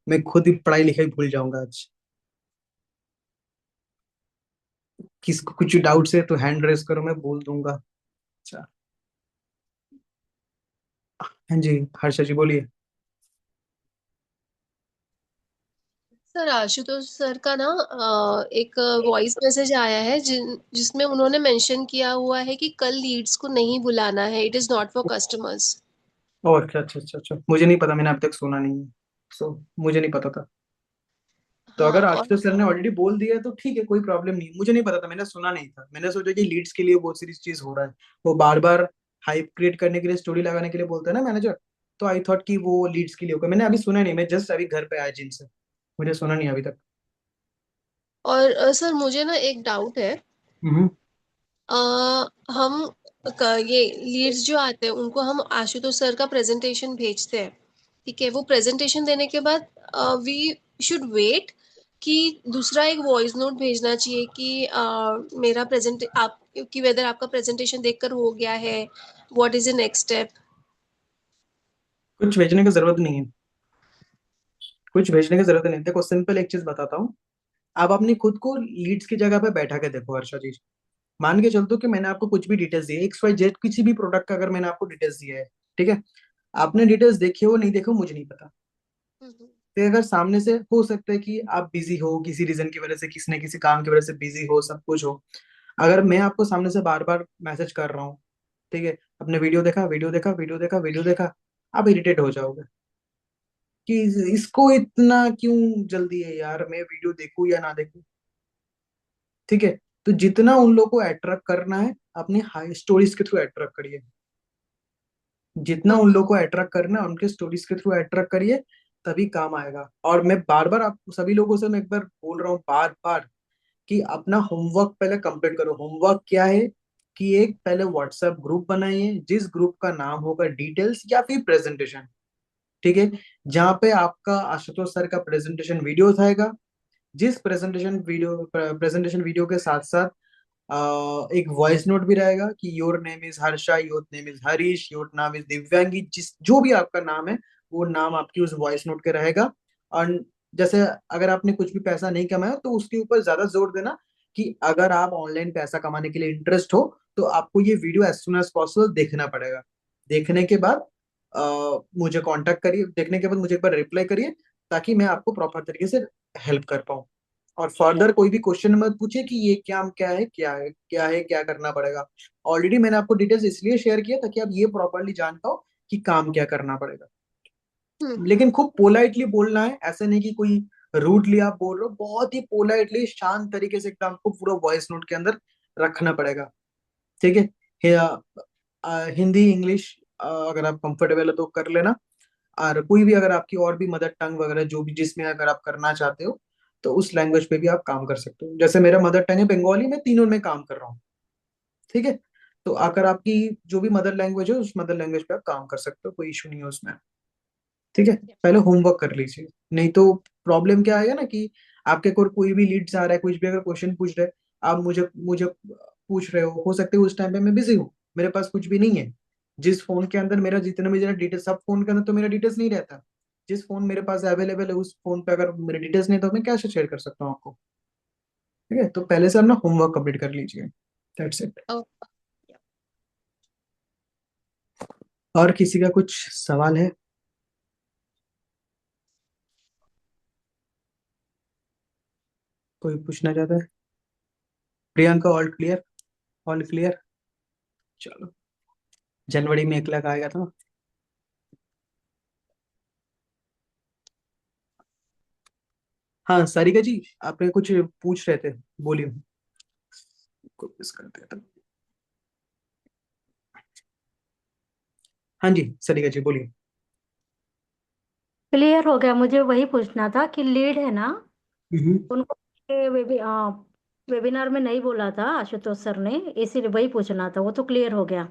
मैं खुद ही पढ़ाई लिखाई भूल जाऊंगा आज। किसको कुछ डाउट है तो हैंड रेज करो, मैं बोल दूंगा। अच्छा, हाँ जी, हर्षा जी बोलिए। सर आशुतोष सर का ना एक वॉइस मैसेज आया है जिसमें उन्होंने मेंशन किया हुआ है कि कल लीड्स को नहीं बुलाना है, it is not for customers. Oh अच्छा अच्छा अच्छा अच्छा, मुझे नहीं पता, मैंने अब तक सुना नहीं है, सो मुझे नहीं पता था। तो हाँ अगर और आशुतोष सर ने ऑलरेडी बोल दिया है तो ठीक है, कोई प्रॉब्लम नहीं, मुझे नहीं पता था, मैंने सुना नहीं था, मैंने सोचा कि लीड्स के लिए बहुत सीरीज चीज हो रहा है, वो बार बार हाइप क्रिएट करने के लिए, स्टोरी लगाने के लिए बोलता है ना मैनेजर, तो आई थॉट कि वो लीड्स के लिए होगा। मैंने अभी सुना नहीं, मैं जस्ट अभी घर पे आया जिम से, मुझे सुना नहीं अभी तक। सर मुझे ना एक डाउट है। हम्म। अ, हम ये लीड्स जो आते हैं उनको हम आशुतोष सर का प्रेजेंटेशन भेजते हैं, ठीक है। वो प्रेजेंटेशन देने के बाद वी शुड वेट कि दूसरा एक वॉइस नोट भेजना चाहिए कि मेरा प्रेजेंट आप कि वेदर आपका प्रेजेंटेशन देखकर हो गया है, what is the next step. कुछ भेजने की जरूरत नहीं है, कुछ भेजने की जरूरत नहीं, देखो सिंपल एक चीज बताता हूँ। आप अपनी खुद को लीड्स की जगह पे बैठा के देखो हर्षा जी। मान के चलते हो कि मैंने आपको कुछ भी डिटेल्स दी है, एक्स वाई जेड किसी भी प्रोडक्ट का, अगर मैंने आपको डिटेल्स दिया है, ठीक है, आपने डिटेल्स देखी हो नहीं देखो मुझे नहीं पता, तो अगर सामने से हो सकता है कि आप बिजी हो किसी रीजन की वजह से, किसी न किसी काम की वजह से बिजी हो, सब कुछ हो, अगर मैं आपको सामने से बार बार मैसेज कर रहा हूँ, ठीक है, अपने वीडियो देखा, वीडियो देखा, वीडियो देखा, वीडियो देखा, आप इरिटेट हो जाओगे कि इसको इतना क्यों जल्दी है यार, मैं वीडियो देखूं या ना देखूं, ठीक है। तो जितना उन लोगों को अट्रैक्ट करना है, अपनी हाई स्टोरीज के थ्रू अट्रैक्ट करिए, जितना उन लोगों को अट्रैक्ट करना है उनके स्टोरीज के थ्रू अट्रैक्ट करिए, तभी काम आएगा। और मैं बार बार आप सभी लोगों से मैं एक बार बोल रहा हूँ, बार बार, कि अपना होमवर्क पहले कंप्लीट करो। होमवर्क क्या है, कि एक पहले व्हाट्सएप ग्रुप बनाइए, जिस ग्रुप का नाम होगा डिटेल्स या फिर प्रेजेंटेशन, ठीक है, जहाँ पे आपका आशुतोष सर का प्रेजेंटेशन वीडियो आएगा, जिस प्रेजेंटेशन वीडियो के साथ साथ एक वॉइस नोट भी रहेगा कि your name is Harsha, your name is Harish, your नाम इज दिव्यांगी, जिस जो भी आपका नाम है, वो नाम आपकी उस वॉइस नोट के रहेगा। और जैसे अगर आपने कुछ भी पैसा नहीं कमाया तो उसके ऊपर ज्यादा जोर देना कि अगर आप ऑनलाइन पैसा कमाने के लिए इंटरेस्ट हो, तो आपको ये video as soon as possible देखना पड़ेगा। देखने के बाद मुझे कांटेक्ट करिए, देखने के बाद मुझे एक बार रिप्लाई करिए, ताकि मैं आपको प्रॉपर तरीके से हेल्प कर पाऊँ। और फर्दर कोई भी क्वेश्चन मत पूछिए कि ये क्या क्या है, क्या है क्या है, क्या करना पड़ेगा। ऑलरेडी मैंने आपको डिटेल्स इसलिए शेयर किया ताकि आप ये प्रॉपरली जान पाओ कि काम क्या करना पड़ेगा। लेकिन खूब पोलाइटली बोलना है, ऐसे नहीं कि कोई रूडली आप बोल रहे हो, बहुत ही पोलाइटली शांत तरीके से एकदम आपको पूरा वॉइस नोट के अंदर रखना पड़ेगा, ठीक है। हिंदी इंग्लिश अगर आप कंफर्टेबल है तो कर लेना, और कोई भी अगर आपकी और भी मदर टंग वगैरह जो भी जिसमें अगर आप करना चाहते हो तो उस लैंग्वेज पे भी आप काम कर सकते हो। जैसे मेरा मदर टंग है बंगाली, मैं तीनों में काम कर रहा हूँ। ठीक है, तो अगर आपकी जो भी मदर लैंग्वेज है उस मदर लैंग्वेज पे आप काम कर सकते हो, कोई इशू नहीं है उसमें। ठीक है, पहले होमवर्क कर लीजिए, नहीं तो प्रॉब्लम क्या आएगा ना कि आपके कोई भी लीड्स आ रहा है, कुछ भी अगर क्वेश्चन पूछ रहे हैं, आप मुझे मुझे पूछ रहे हो सकते है उस टाइम पे मैं बिजी हूँ, मेरे पास कुछ भी नहीं है। जिस फोन के अंदर मेरा जितना भी डिटेल्स, सब फोन के अंदर तो मेरा डिटेल्स नहीं रहता। जिस फोन मेरे पास अवेलेबल है उस फोन पे अगर मेरे डिटेल्स नहीं तो मैं कैसे शेयर कर सकता हूँ आपको। ठीक है, तो पहले से अपना होमवर्क कंप्लीट कर लीजिए। That's it. ओ, और किसी का कुछ सवाल है? कोई पूछना चाहता है? Priyanka, all clear? All clear. चलो, जनवरी में 1 लाख आएगा था। हाँ सारिका जी, आपने कुछ पूछ रहे थे, बोलिए। को मिस कर दिया था। हाँ जी सारिका जी बोलिए। क्लियर हो गया। मुझे वही पूछना था कि लीड है ना, हम्म। उनको वेबिनार में नहीं बोला था आशुतोष सर ने, इसीलिए वही पूछना था। वो तो क्लियर हो गया।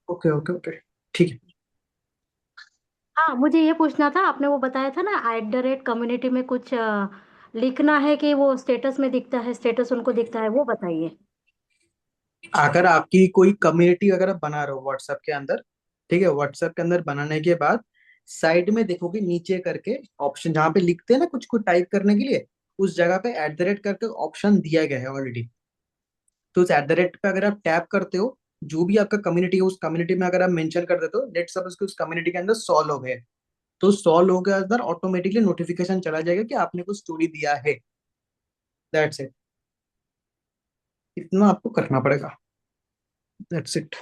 ओके ओके ओके, ठीक है। हाँ, मुझे ये पूछना था, आपने वो बताया था ना @कम्युनिटी में कुछ लिखना है कि वो स्टेटस में दिखता है, स्टेटस उनको दिखता है, वो बताइए। अगर आपकी कोई कम्युनिटी अगर आप बना रहे हो व्हाट्सएप के अंदर, ठीक है, व्हाट्सएप के अंदर बनाने के बाद साइड में देखोगे नीचे करके ऑप्शन, जहाँ पे लिखते हैं ना कुछ कुछ टाइप करने के लिए, उस जगह पे करके ऑप्शन दिया गया है ऑलरेडी। तो उस पे अगर आप टैप करते हो, जो भी आपका कम्युनिटी है उस कम्युनिटी में अगर आप मेंशन कर देते हो, लेट सपोज कि उस कम्युनिटी के अंदर 100 लोग हैं, तो 100 लोगों के अंदर ऑटोमेटिकली नोटिफिकेशन चला जाएगा कि आपने कुछ स्टोरी दिया है। दैट्स इट, इतना आपको करना पड़ेगा। That's it.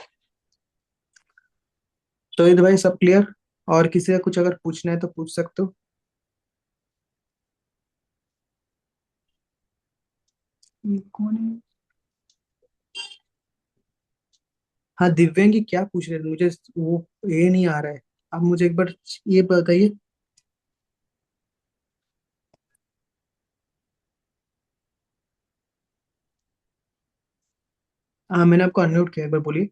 तो ये भाई सब क्लियर? और किसी का कुछ अगर पूछना है तो पूछ सकते हो। ये कौन है? हाँ दिव्यांगी, क्या पूछ रहे थे मुझे, वो ये नहीं आ रहा है। आप मुझे एक बार ये बताइए। हाँ मैंने आपको अनम्यूट किया, एक बार बोलिए।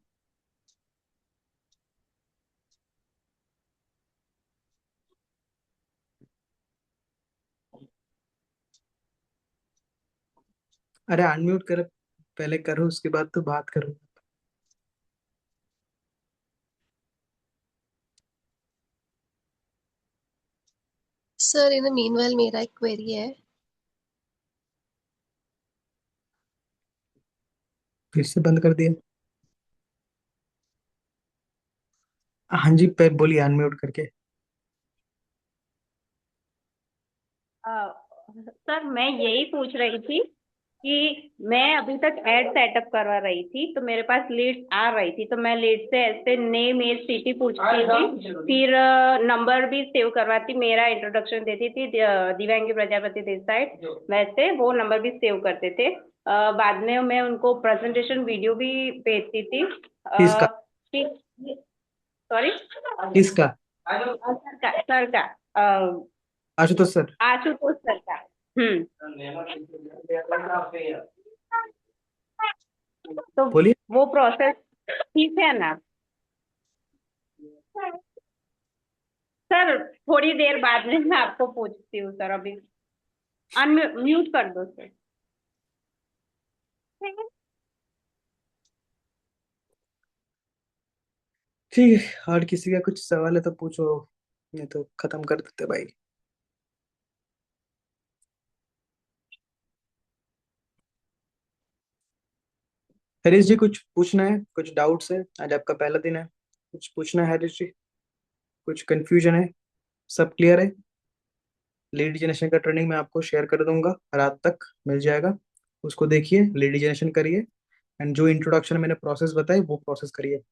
अरे अनम्यूट कर, पहले करो उसके बाद तो बात करो। सर इन द मीनवाइल मेरा एक क्वेरी है। फिर से बंद कर दिया। हाँ जी, पे बोलिए अनम्यूट करके। सर मैं यही पूछ रही थी कि मैं अभी तक एड सेटअप करवा रही थी, तो मेरे पास लीड्स आ रही थी, तो मैं लीड से ऐसे नेम एज सिटी पूछती थी, फिर नंबर भी सेव करवाती, मेरा इंट्रोडक्शन देती थी, दिव्यांगी प्रजापति देसाई, वैसे वो नंबर भी सेव करते थे। बाद में मैं उनको प्रेजेंटेशन वीडियो भी भेजती थी। किसका? सॉरी, किसका? सर का आशुतोष सर। आशुतोष सर का। हम्म। तो बोलिए। वो प्रोसेस ठीक है ना सर? थोड़ी देर बाद में मैं आपको पूछती हूँ सर, अभी अनम्यूट कर दो सर। ठीक है, और किसी का कुछ सवाल है तो पूछो, नहीं तो खत्म कर देते भाई। हरीश जी कुछ पूछना है, कुछ डाउट्स है? आज आपका पहला दिन है, कुछ पूछना है हरीश जी? कुछ कंफ्यूजन है? सब क्लियर है? लीड जनरेशन का ट्रेनिंग मैं आपको शेयर कर दूंगा, रात तक मिल जाएगा। उसको देखिए, लीड जनरेशन करिए, एंड जो इंट्रोडक्शन मैंने प्रोसेस बताई वो प्रोसेस करिए।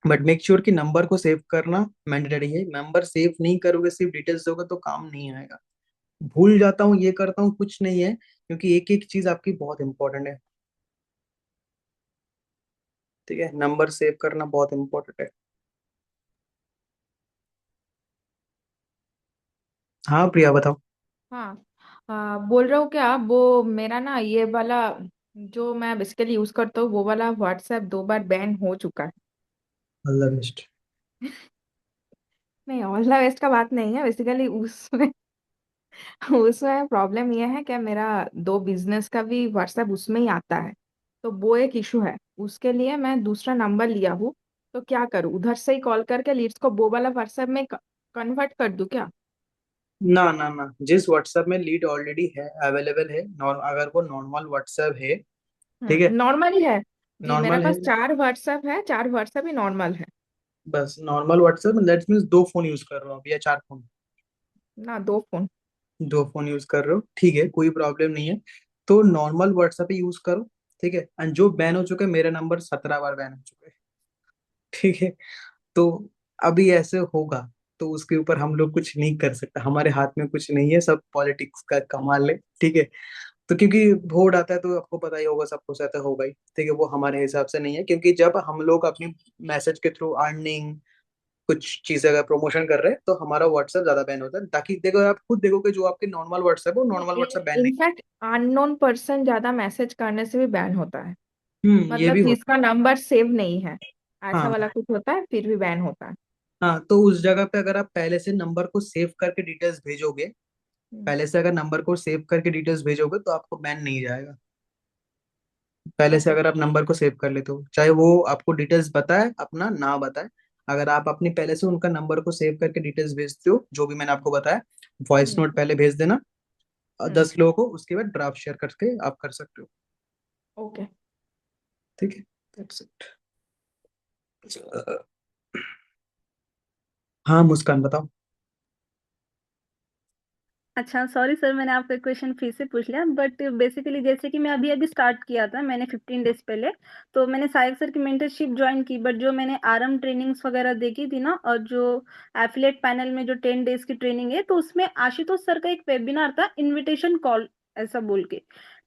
बट मेक श्योर कि नंबर को सेव करना मैंडेटरी है। नंबर सेव नहीं करोगे, सिर्फ डिटेल्स दोगे तो काम नहीं आएगा। भूल जाता हूँ, ये करता हूँ, कुछ नहीं है, क्योंकि एक एक चीज आपकी बहुत इंपॉर्टेंट है। ठीक है, नंबर सेव करना बहुत इंपॉर्टेंट है। हाँ प्रिया बताओ। हाँ, बोल रहा हूँ क्या, वो मेरा ना ये वाला जो मैं बेसिकली यूज करता हूँ वो वाला व्हाट्सएप 2 बार बैन हो चुका है। अल्लाह बेस्ट। नहीं, ओला वेस्ट का बात नहीं है बेसिकली उसमें। उसमें प्रॉब्लम ये है कि मेरा 2 बिजनेस का भी व्हाट्सएप उसमें ही आता है। तो वो एक इशू है, उसके लिए मैं दूसरा नंबर लिया हूँ। तो क्या करूँ, उधर से ही कॉल करके लीड्स को वो वाला व्हाट्सएप में कन्वर्ट कर दूँ क्या? ना ना ना, जिस व्हाट्सएप में लीड ऑलरेडी है, अवेलेबल है, अगर वो नॉर्मल व्हाट्सएप है, ठीक है, नॉर्मल ही है। जी, मेरे नॉर्मल है, पास 4 व्हाट्सएप है, 4 व्हाट्सएप ही नॉर्मल है। बस normal WhatsApp that means 2 phone use कर रहे हो आप या 4 फोन? ना, 2 फोन। 2 फोन यूज कर रहे हो, ठीक है, कोई प्रॉब्लम नहीं है। तो नॉर्मल व्हाट्सएप ही यूज करो, ठीक है। एंड जो बैन हो चुके हैं, मेरा नंबर 17 बार बैन हो चुका है, ठीक है। तो अभी ऐसे होगा, तो उसके ऊपर हम लोग कुछ नहीं कर सकते, हमारे हाथ में कुछ नहीं है, सब पॉलिटिक्स का कमाल है, ठीक है। तो क्योंकि वोट आता है तो आपको पता ही होगा, सब कुछ ऐसा होगा ही, ठीक है। वो हमारे हिसाब से नहीं है, क्योंकि जब हम लोग अपनी मैसेज के थ्रू अर्निंग कुछ चीजें अगर प्रमोशन कर रहे हैं, तो हमारा व्हाट्सएप ज्यादा बैन होता है, ताकि देखो आप खुद देखोगे जो आपके नॉर्मल व्हाट्सएप है, वो नॉर्मल व्हाट्सएप बैन नहीं इनफैक्ट अननोन पर्सन ज्यादा मैसेज करने से भी बैन होता है। है। ये मतलब भी होता जिसका नंबर सेव नहीं है, है। ऐसा हाँ वाला कुछ होता है, फिर भी बैन होता है। हाँ, तो उस जगह पे अगर आप पहले से नंबर को सेव करके डिटेल्स भेजोगे, हम्म, पहले से अगर नंबर को सेव करके डिटेल्स भेजोगे, तो आपको बैन नहीं जाएगा। पहले से ओके। अगर आप नंबर को सेव कर लेते हो, चाहे वो आपको डिटेल्स बताए अपना ना बताए, अगर आप अपनी पहले से उनका नंबर को सेव करके डिटेल्स भेजते हो, जो भी मैंने आपको बताया, वॉइस हम्म। नोट पहले भेज देना हम्म। 10 लोगों को, उसके बाद ड्राफ्ट शेयर करके आप कर सकते हो, ओके। ठीक है। That's it. हाँ मुस्कान बताओ। अच्छा, सॉरी सर, मैंने आपका क्वेश्चन फिर से पूछ लिया, बट बेसिकली जैसे कि मैं अभी अभी स्टार्ट किया था, मैंने 15 डेज पहले। तो मैंने साइक सर की मेंटरशिप ज्वाइन की, बट जो मैंने आरएम ट्रेनिंग्स वगैरह देखी थी ना, और जो एफिलेट पैनल में जो 10 डेज की ट्रेनिंग है, तो उसमें आशुतोष सर का एक वेबिनार था, इनविटेशन कॉल ऐसा बोल के।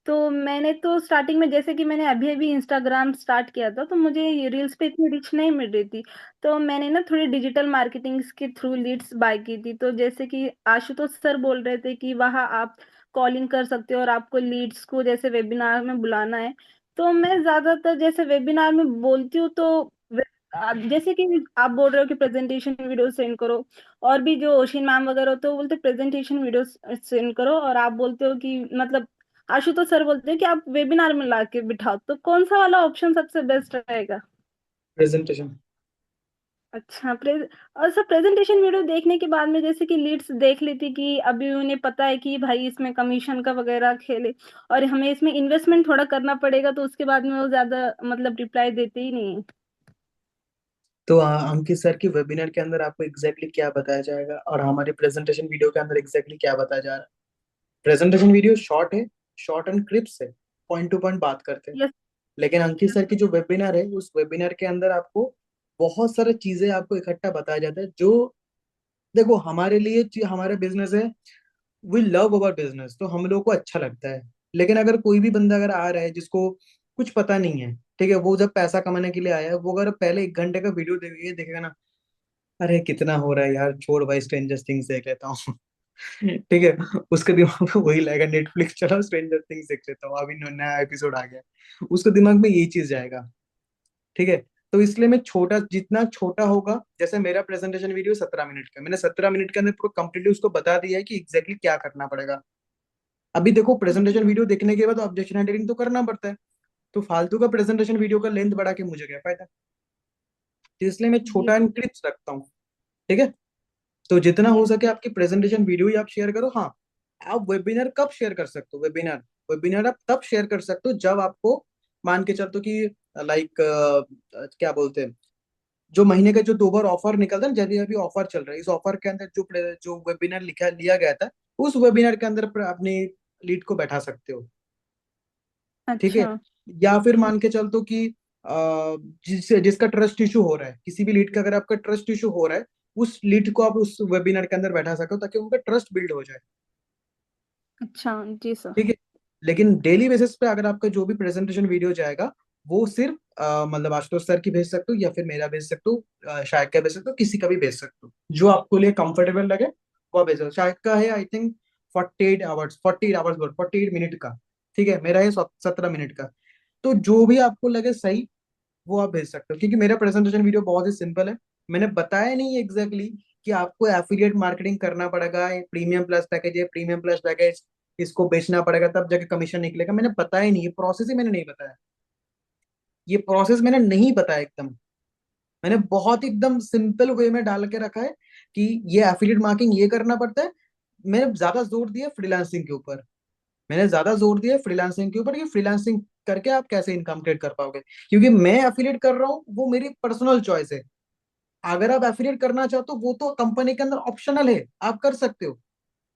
तो मैंने तो स्टार्टिंग में, जैसे कि मैंने अभी अभी इंस्टाग्राम स्टार्ट किया था, तो मुझे रील्स पे इतनी रीच नहीं मिल रही थी। तो मैंने ना थोड़ी डिजिटल मार्केटिंग के थ्रू लीड्स बाय की थी। तो जैसे कि आशुतोष सर बोल रहे थे कि वहाँ आप कॉलिंग कर सकते हो और आपको लीड्स को जैसे वेबिनार में बुलाना है। तो मैं ज्यादातर जैसे वेबिनार में बोलती हूँ, तो जैसे कि आप बोल रहे हो कि प्रेजेंटेशन वीडियो सेंड करो, और भी जो ओशिन मैम वगैरह होते हैं वो बोलते प्रेजेंटेशन वीडियो सेंड करो, और आप बोलते हो कि मतलब आशुतोष सर बोलते हैं कि आप वेबिनार में ला के बिठाओ, तो कौन सा वाला ऑप्शन सबसे बेस्ट रहेगा? प्रेजेंटेशन। अच्छा, और सब प्रेजेंटेशन वीडियो देखने के बाद में जैसे कि लीड्स देख लेती कि अभी उन्हें पता है कि भाई इसमें कमीशन का वगैरह खेले, और हमें इसमें इन्वेस्टमेंट थोड़ा करना पड़ेगा, तो उसके बाद में वो ज्यादा मतलब रिप्लाई देते ही नहीं है। तो अंकित सर की वेबिनार के अंदर आपको एग्जैक्टली क्या बताया जाएगा, और हमारे प्रेजेंटेशन वीडियो के अंदर एग्जैक्टली क्या बताया जा रहा है? प्रेजेंटेशन वीडियो शॉर्ट है, शॉर्ट एंड क्रिप्स है, पॉइंट टू पॉइंट बात करते हैं। यस। लेकिन अंकित सर की जो वेबिनार है, उस वेबिनार के अंदर आपको बहुत सारी चीजें आपको इकट्ठा बताया जाता है, जो देखो हमारे लिए हमारे बिजनेस है, वी लव अवर बिजनेस, तो हम लोग को अच्छा लगता है। लेकिन अगर कोई भी बंदा अगर आ रहा है जिसको कुछ पता नहीं है, ठीक है, वो जब पैसा कमाने के लिए आया है, वो अगर पहले 1 घंटे का वीडियो ये देखेगा ना, अरे कितना हो रहा है यार, छोड़ भाई, स्ट्रेंजर थिंग्स देख लेता हूँ। ठीक है, उसके दिमाग में वही लाएगा, नेटफ्लिक्स चला, स्ट्रेंजर थिंग्स देख लेता हूँ, अभी नया एपिसोड आ गया, उसके दिमाग में यही चीज जाएगा, ठीक है। तो इसलिए मैं छोटा, जितना छोटा होगा, जैसे मेरा प्रेजेंटेशन वीडियो 17 मिनट का, मैंने 17 मिनट के अंदर पूरा कंप्लीटली उसको बता दिया है कि एग्जैक्टली क्या करना पड़ेगा। अभी देखो, प्रेजेंटेशन वीडियो देखने के बाद ऑब्जेक्शन हाइलाइटिंग तो करना पड़ता है, तो फालतू का प्रेजेंटेशन वीडियो का लेंथ बढ़ा के मुझे क्या फायदा। तो इसलिए मैं जी। छोटा एंड क्लिप्स रखता हूँ, ठीक है। तो जितना हो यस। सके आपकी प्रेजेंटेशन वीडियो ही आप शेयर करो। हाँ, आप वेबिनार कब शेयर कर सकते हो? वेबिनार, वेबिनार आप तब शेयर कर सकते हो जब आपको, मान के चलते हो कि लाइक क्या बोलते हैं, जो महीने का जो 2 बार ऑफर निकलता है ना, जब अभी ऑफर चल रहा है, इस ऑफर के अंदर जो वेबिनार लिखा लिया गया था, उस वेबिनार के अंदर अपनी लीड को बैठा सकते हो, ठीक है। अच्छा। या फिर मान के चल तो कि जिसका ट्रस्ट इशू हो रहा है, किसी भी लीड का अगर आपका ट्रस्ट इशू हो रहा है, उस लीड को आप उस वेबिनार के अंदर बैठा सको, ताकि उनका ट्रस्ट बिल्ड हो जाए, अच्छा। जी सर। ठीक है। लेकिन डेली बेसिस पे अगर आपका जो भी प्रेजेंटेशन वीडियो जाएगा, वो सिर्फ मतलब आशुतोष सर की भेज सकते हो, या फिर मेरा भेज सकते हो, शायद का भेज सकते हो, किसी का भी भेज सकते हो, जो आपको लिए कंफर्टेबल लगे वो आप भेज सकते हो। शायद का है I think 48 hours, 48 hours, 48 minute का, ठीक है, मेरा है 17 मिनट का। तो जो भी आपको लगे सही वो आप भेज सकते हो, क्योंकि मेरा प्रेजेंटेशन वीडियो बहुत ही सिंपल है। मैंने बताया नहीं एग्जैक्टली कि आपको एफिलिएट मार्केटिंग करना पड़ेगा, प्रीमियम प्लस पैकेज है, प्रीमियम प्लस पैकेज इसको बेचना पड़ेगा तब जाके कमीशन निकलेगा, मैंने बताया ही नहीं, ये प्रोसेस ही मैंने नहीं बताया, ये प्रोसेस मैंने नहीं बताया एकदम। मैंने बहुत एकदम सिंपल वे में डाल के रखा है कि ये एफिलिएट मार्केटिंग ये करना पड़ता है। मैंने ज्यादा जोर दिया फ्रीलांसिंग के ऊपर, मैंने ज्यादा जोर दिया फ्रीलांसिंग के ऊपर कि फ्रीलांसिंग करके आप कैसे इनकम क्रिएट कर पाओगे, क्योंकि मैं एफिलिएट कर रहा हूँ वो मेरी पर्सनल चॉइस है। अगर आप एफिलिएट करना चाहते हो वो तो कंपनी के अंदर ऑप्शनल है, आप कर सकते हो,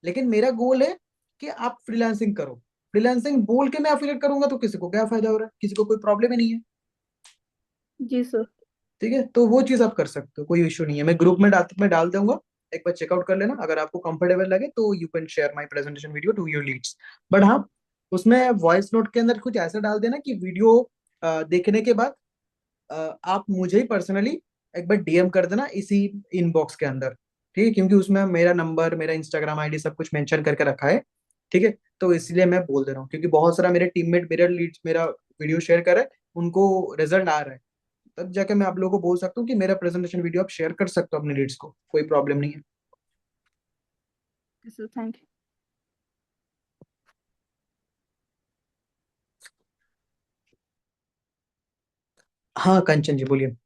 लेकिन मेरा गोल है कि आप फ्रीलांसिंग करो। फ्रीलांसिंग बोल के मैं एफिलिएट करूंगा तो किसी को क्या फायदा हो रहा है, किसी को कोई प्रॉब्लम ही नहीं है। जी सर। ठीक है, तो वो चीज आप कर सकते हो, कोई इशू नहीं है, मैं ग्रुप में डाल दूंगा, एक बार चेकआउट कर लेना, अगर आपको कंफर्टेबल लगे तो you can share my presentation video to your leads. But हाँ, उसमें वॉइस नोट के अंदर कुछ ऐसा डाल देना कि वीडियो देखने के बाद आप मुझे ही पर्सनली एक बार डीएम कर देना इसी इनबॉक्स के अंदर, ठीक है, क्योंकि उसमें मेरा नंबर, मेरा इंस्टाग्राम आईडी सब कुछ मेंशन करके रखा है। ठीक है, तो इसलिए मैं बोल दे रहा हूँ, क्योंकि बहुत सारा मेरे टीममेट मेरा लीड्स, मेरा वीडियो शेयर करे, उनको रिजल्ट आ रहा है, तब जाके मैं आप लोगों को बोल सकता हूँ कि मेरा प्रेजेंटेशन वीडियो आप शेयर कर सकते हो अपने लीड्स को, कोई प्रॉब्लम नहीं है। Sir thank you. हाँ कंचन जी बोलिए।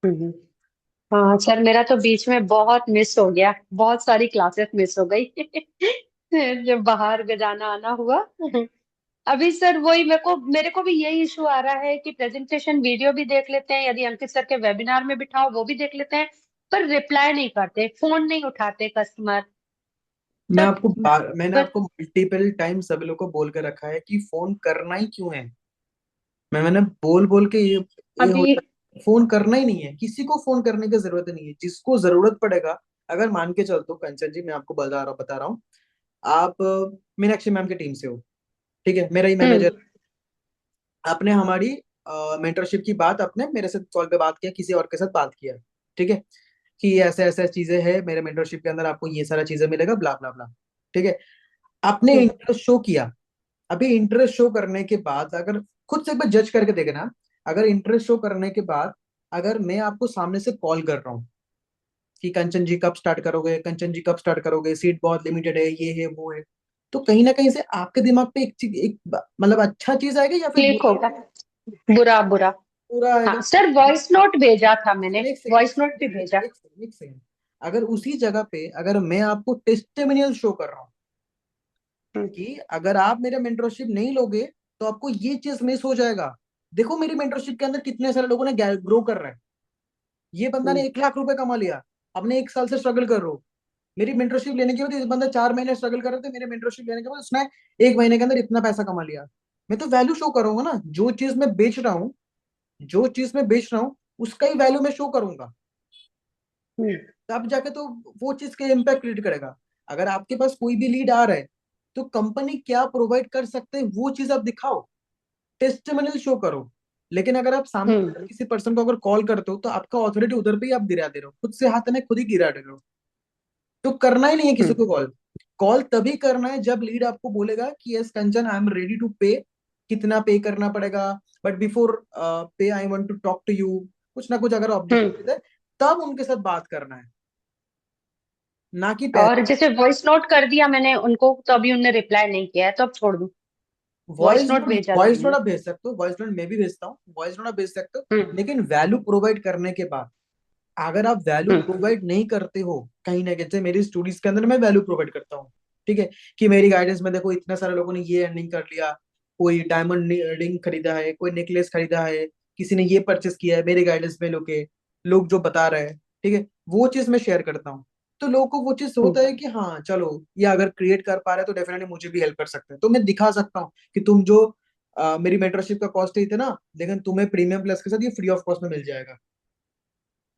हम्म। हाँ सर, मेरा तो बीच में बहुत मिस हो गया, बहुत सारी क्लासेस मिस हो गई जब बाहर जाना आना हुआ। अभी सर वही मेरे को भी यही इशू आ रहा है कि प्रेजेंटेशन वीडियो भी देख लेते हैं, यदि अंकित सर के वेबिनार में बिठाओ वो भी देख लेते हैं, पर रिप्लाई नहीं करते, फोन नहीं उठाते कस्टमर। तब मैंने बस आपको मल्टीपल टाइम सभी लोग को बोल के रखा है कि फोन करना ही क्यों है। मैंने बोल बोल के ये हो अभी। फोन करना ही नहीं है, किसी को फोन करने की जरूरत नहीं है, जिसको जरूरत पड़ेगा। अगर मान के चलते हो कंचन जी, मैं आपको बता रहा हूँ, आप मीनाक्षी मैम की टीम से हो, ठीक है, मेरा ही मैनेजर, हम्म। आपने हमारी मेंटरशिप की बात आपने मेरे से कॉल पे बात किया, किसी और के साथ बात किया, ठीक है, कि ऐसे ऐसे चीजें हैं मेरे मेंटरशिप के अंदर, आपको ये सारा चीजें मिलेगा, ब्ला ब्ला ब्ला, ठीक है, आपने हम्म। इंटरेस्ट शो किया। अभी इंटरेस्ट शो करने के बाद अगर खुद से एक बार जज करके देखना, अगर इंटरेस्ट शो करने के बाद अगर मैं आपको सामने से कॉल कर रहा हूँ कि कंचन जी कब स्टार्ट करोगे, कंचन जी कब स्टार्ट करोगे, सीट बहुत लिमिटेड है, ये है वो है, तो कहीं ना कहीं से आपके दिमाग पे एक चीज, मतलब अच्छा चीज आएगा या फिर क्लिक बुरा, होगा। बुरा बुरा। बुरा हाँ आएगा। सर, वॉइस नोट भेजा था मैंने, एक सेकंड, वॉइस नोट भी भेजा। एक सेकंड, अगर उसी जगह पे अगर मैं आपको टेस्टिमोनियल शो कर रहा हूँ हम्म। कि अगर आप मेरा मेंटरशिप नहीं लोगे तो आपको ये चीज मिस हो जाएगा, देखो मेरी मेंटरशिप के अंदर कितने सारे लोगों ने ग्रो कर रहे हैं, ये बंदा ने हम्म। 1 लाख रुपए कमा लिया, आपने 1 साल से स्ट्रगल कर रहे हो, मेरी मेंटरशिप लेने के बाद इस बंदा 4 महीने स्ट्रगल कर रहे थे, मेरे मेंटरशिप लेने के बाद उसने 1 महीने के अंदर इतना पैसा कमा लिया। मैं तो वैल्यू शो करूंगा ना, जो चीज मैं बेच रहा हूँ, जो चीज मैं बेच रहा हूँ उसका ही वैल्यू मैं शो करूंगा, हम्म। तब जाके तो वो चीज का इम्पैक्ट क्रिएट करेगा। अगर आपके पास कोई भी लीड आ रहा है तो कंपनी क्या प्रोवाइड कर सकते हैं वो चीज आप दिखाओ, टेस्टिमोनियल शो करो। लेकिन अगर आप सामने हम्म। किसी पर्सन को अगर कॉल करते हो तो आपका ऑथोरिटी उधर पे ही आप गिरा दे रहे हो, खुद से हाथ में खुद ही गिरा दे रहे हो। तो करना ही नहीं है किसी हम्म। को कॉल, कॉल तभी करना है जब लीड आपको बोलेगा कि yes Kanchan I am ready to pay, कितना पे करना पड़ेगा, but before pay I want to talk to you, कुछ ना कुछ अगर हम्म। ऑब्जेक्टिव है तब उनके साथ बात करना है, ना कि और पहले। जैसे वॉइस नोट कर दिया मैंने उनको, तो अभी उनने रिप्लाई नहीं किया है, तो अब छोड़ दूं? वॉइस नोट भेजा था वॉइस नोट मैंने। आप भेज सकते हो, वॉइस नोट मैं भी भेजता हूँ, वॉइस नोट आप भेज सकते हो, हम्म। लेकिन वैल्यू प्रोवाइड करने के बाद, अगर आप वैल्यू हम्म। प्रोवाइड नहीं करते हो कहीं ना कहीं, जैसे मेरी स्टोरीज के अंदर मैं वैल्यू प्रोवाइड करता हूँ, ठीक है, कि मेरी गाइडेंस में देखो इतने सारे लोगों ने ये अर्निंग कर लिया, कोई डायमंड रिंग खरीदा है, कोई नेकलेस खरीदा है, किसी ने ये परचेस किया है मेरे गाइडेंस में, लोग जो बता रहे हैं, ठीक है, वो चीज मैं शेयर करता हूँ। तो लोगों को वो चीज हम्म। होता है कि हाँ चलो ये अगर क्रिएट कर पा रहे हैं तो डेफिनेटली मुझे भी हेल्प कर सकते हैं, तो मैं दिखा सकता हूँ कि तुम जो मेरी मेंटरशिप का कॉस्ट है इतना, लेकिन तुम्हें प्रीमियम प्लस के साथ ये फ्री ऑफ कॉस्ट में मिल जाएगा,